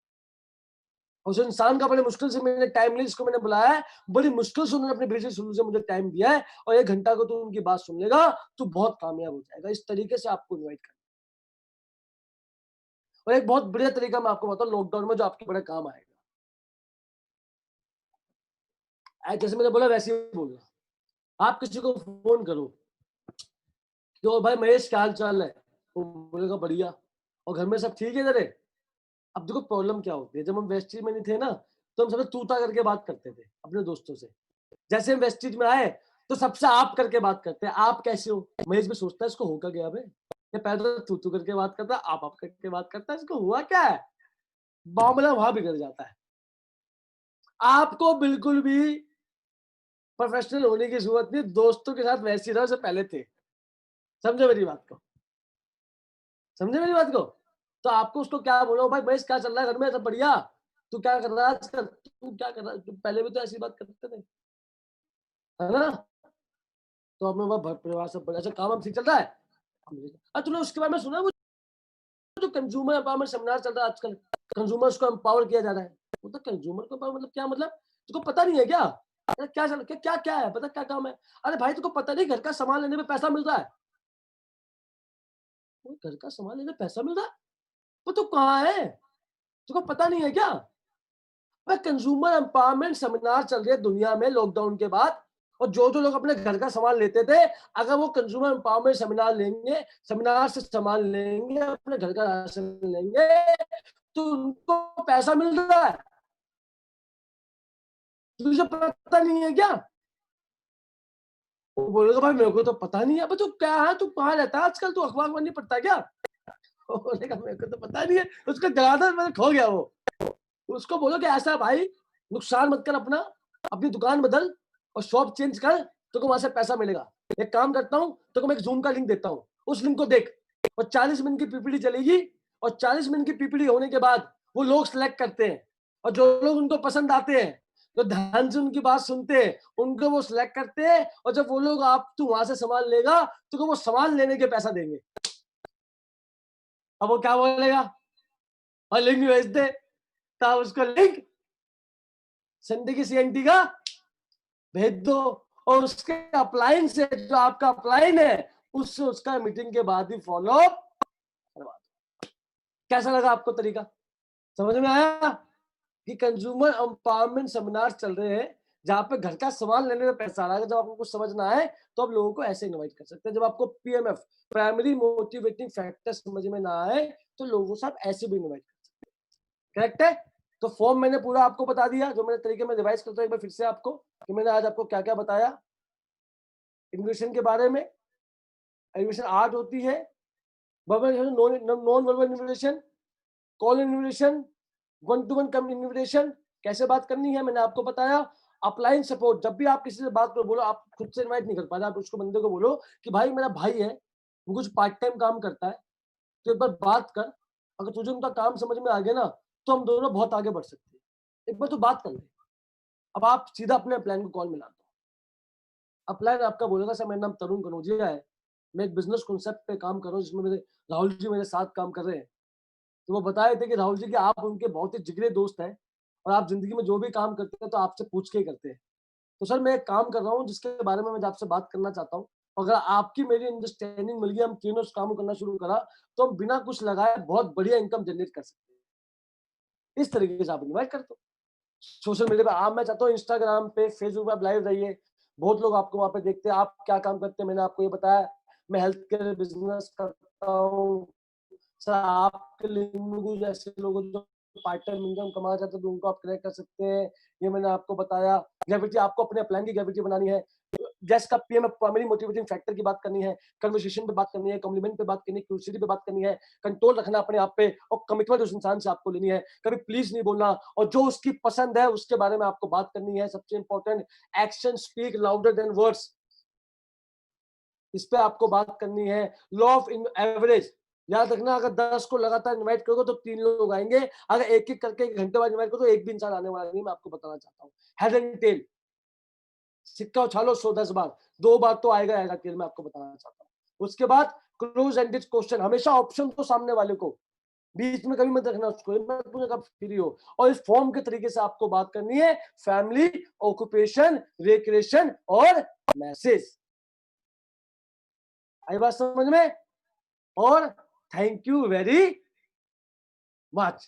उस इंसान का बड़े मुश्किल से मैंने टाइम लिया, जिसको मैंने बुलाया है, बड़ी मुश्किल से उन्होंने अपने बिजली शुरू से मुझे टाइम दिया है और 1 घंटा को तू उनकी बात सुन लेगा, तू बहुत कामयाब हो जाएगा। इस तरीके से आपको इनवाइट करना। और एक बहुत बढ़िया तरीका मैं आपको बताऊं लॉकडाउन में जो आपके बड़े काम आएगा। जैसे मैंने बोला वैसे ही बोलना। आप किसी को फोन करो तो भाई महेश क्या हाल चाल है, वो बोलेगा बढ़िया, और घर में सब ठीक है तेरे। अब देखो प्रॉब्लम क्या होती है, जब हम वेस्टीज में नहीं थे ना तो हम सबसे तूता करके बात करते थे अपने दोस्तों से। जैसे हम वेस्टीज में आए तो सबसे आप करके बात करते हैं, आप कैसे हो। महेश भी सोचता है इसको होगा क्या, बे ये पहले तो तू तू करके बात करता है, आप करके बात करता है, इसको हुआ क्या है। मामला वहां बिगड़ जाता है। आपको बिल्कुल भी प्रोफेशनल होने की जरूरत नहीं, दोस्तों के साथ वैसे ही रहो जैसे पहले थे। समझे मेरी बात को, समझे मेरी बात को। तो आपको उसको क्या बोलो, भाई महेश क्या चल रहा है घर में, सब बढ़िया, तू क्या कर रहा है आजकल, तू क्या कर रहा है, तू पहले भी तो ऐसी बात करते थे, है ना। तो हमें वह परिवार सब बढ़िया, अच्छा काम हम ठीक चल रहा है। अच्छा तूने उसके बारे में सुना, वो जो कंज्यूमर एम्पावरमेंट सेमिनार चल रहा है आजकल, कंज्यूमर्स को एम्पावर किया जा रहा है। वो तो कंज्यूमर को empower मतलब क्या, मतलब तुझको पता नहीं है क्या, अरे क्या चल क्या क्या क्या है, पता क्या काम है। अरे भाई तुझको पता नहीं घर का सामान लेने में पैसा मिल रहा है, वो घर का सामान लेने में पैसा मिल रहा है, वो तो कहाँ है, तुझको पता नहीं है क्या। कंज्यूमर एम्पावरमेंट सेमिनार चल रही है दुनिया में लॉकडाउन के बाद, और जो जो लोग अपने घर का सामान लेते थे, अगर वो कंज्यूमर एम्पावरमेंट सेमिनार लेंगे, सेमिनार से सामान लेंगे, अपने घर का राशन लेंगे, तो उनको पैसा मिल रहा है। तुझे पता नहीं है क्या। वो बोलेगा भाई मेरे को तो पता नहीं है। तू क्या है, तू कहाँ रहता है आजकल, तू अखबार नहीं पढ़ता क्या। वो बोलेगा मेरे को तो पता नहीं है, उसका ज्यादा मैंने खो गया वो। उसको बोलो कि ऐसा है भाई, नुकसान मत कर अपना, अपनी दुकान बदल और शॉप चेंज कर, तो को वहां से पैसा मिलेगा। एक काम करता हूँ, तो को मैं एक जूम का लिंक देता हूँ, उस लिंक को देख, और 40 मिनट की पीपीटी चलेगी, और 40 मिनट की पीपीटी होने के बाद वो लोग सिलेक्ट करते हैं, और जो लोग उनको पसंद आते हैं, तो ध्यान से उनकी बात सुनते हैं, उनको वो सिलेक्ट करते हैं, और जब वो लोग आप तू वहां से सामान लेगा तो वो सामान लेने के पैसा देंगे। अब वो क्या बोलेगा, और लिंक भेज दे, तब उसको लिंक संडे की सीएनटी का भेज दो, और उसके अपलाइन से जो आपका अपलाइन है उससे उसका मीटिंग के बाद ही फॉलो अप करवा दो। कैसा लगा आपको तरीका, समझ में आया कि कंज्यूमर एम्पावरमेंट सेमिनार चल रहे हैं जहां पे घर का सामान लेने में पैसा आ रहा है। जब आपको कुछ समझ ना आए तो आप लोगों को ऐसे इनवाइट कर सकते हैं। जब आपको पीएमएफ प्राइमरी मोटिवेटिंग फैक्टर समझ में ना आए तो लोगों से आप ऐसे भी इनवाइट कर सकते हैं। करेक्ट है। तो फॉर्म मैंने पूरा आपको बता दिया, जो मैंने तरीके में रिवाइज करता हूं एक बार फिर से आपको कि मैंने आज आपको क्या क्या बताया इन्विटेशन के बारे में। इन्विटेशन 8 होती है, non verbal invitation, call invitation, one to one cum invitation, कैसे बात करनी है मैंने आपको बताया। अपलाइन सपोर्ट, जब भी आप किसी से बात करो, बोलो आप खुद से इनवाइट नहीं कर पा रहे, आप उसको बंदे को बोलो कि भाई मेरा भाई है, वो कुछ पार्ट टाइम काम करता है, तो एक बार बात कर, अगर तुझे उनका काम समझ में आ गया ना तो हम दोनों बहुत आगे बढ़ सकते हैं, एक बार तो बात कर ले। अब आप सीधा अपने प्लान को कॉल मिला दो। अपलाइन आपका बोलेगा सर मेरा नाम तरुण कनौजिया है, मैं एक बिजनेस कॉन्सेप्ट पे काम कर रहा हूँ जिसमें मेरे राहुल जी मेरे साथ काम कर रहे हैं। तो वो बताए थे कि राहुल जी कि आप उनके बहुत ही जिगरे दोस्त हैं, और आप जिंदगी में जो भी काम करते हैं तो आपसे पूछ के ही करते हैं। तो सर मैं एक काम कर रहा हूँ जिसके बारे में मैं आपसे बात करना चाहता हूँ, अगर आपकी मेरी अंडरस्टैंडिंग मिल गई, हम तीनों उस काम को करना शुरू करा, तो हम बिना कुछ लगाए बहुत बढ़िया इनकम जनरेट कर सकते हैं। इस तरीके से आप इन्वाइट करते हो सोशल मीडिया पे। आप, मैं चाहता हूँ इंस्टाग्राम पे, फेसबुक पे आप लाइव रहिए, बहुत लोग आपको वहां पे देखते हैं। आप क्या काम करते हैं मैंने आपको ये बताया, मैं हेल्थ केयर बिजनेस करता हूँ। सर आपके लिंग जैसे लोग जो पार्ट टाइम इनकम कमाना चाहते हैं तो उनको आप कनेक्ट कर सकते हैं, ये मैंने आपको बताया। ग्रेविटी, आपको अपने प्लान की ग्रेविटी बनानी है, गेस्ट का पीएम प्राइमरी मोटिवेटिंग फैक्टर की बात करनी है, कन्वर्सेशन पे बात करनी है, कॉम्प्लीमेंट पे बात करनी है, क्यूरियोसिटी पे बात करनी है, कंट्रोल रखना अपने आप पे और कमिटमेंट उस इंसान से आपको लेनी है, कभी प्लीज नहीं बोलना और जो उसकी पसंद है उसके बारे में आपको बात करनी है। सबसे important, action speak louder than words, इस पे आपको बात करनी है। लॉ ऑफ एवरेज, याद रखना, अगर 10 को लगातार इनवाइट करोगे तो 3 लोग आएंगे, अगर एक एक करके 1 घंटे बाद इनवाइट करो तो एक भी इंसान आने वाला नहीं, मैं आपको बताना चाहता हूँ। हेड एंड टेल, सिक्का उछालो 110 बार, 2 बार तो आएगा आएगा टेल, मैं आपको बताना चाहता हूँ। उसके बाद क्लोज एंडेड क्वेश्चन, हमेशा ऑप्शन तो सामने वाले को, बीच में कभी मत रखना उसको, मैं तुझे कब फ्री हो, और इस फॉर्म के तरीके से आपको बात करनी है, फैमिली, ऑक्यूपेशन, रिक्रिएशन और मैसेज। आई बात समझ में? और थैंक यू वेरी मच।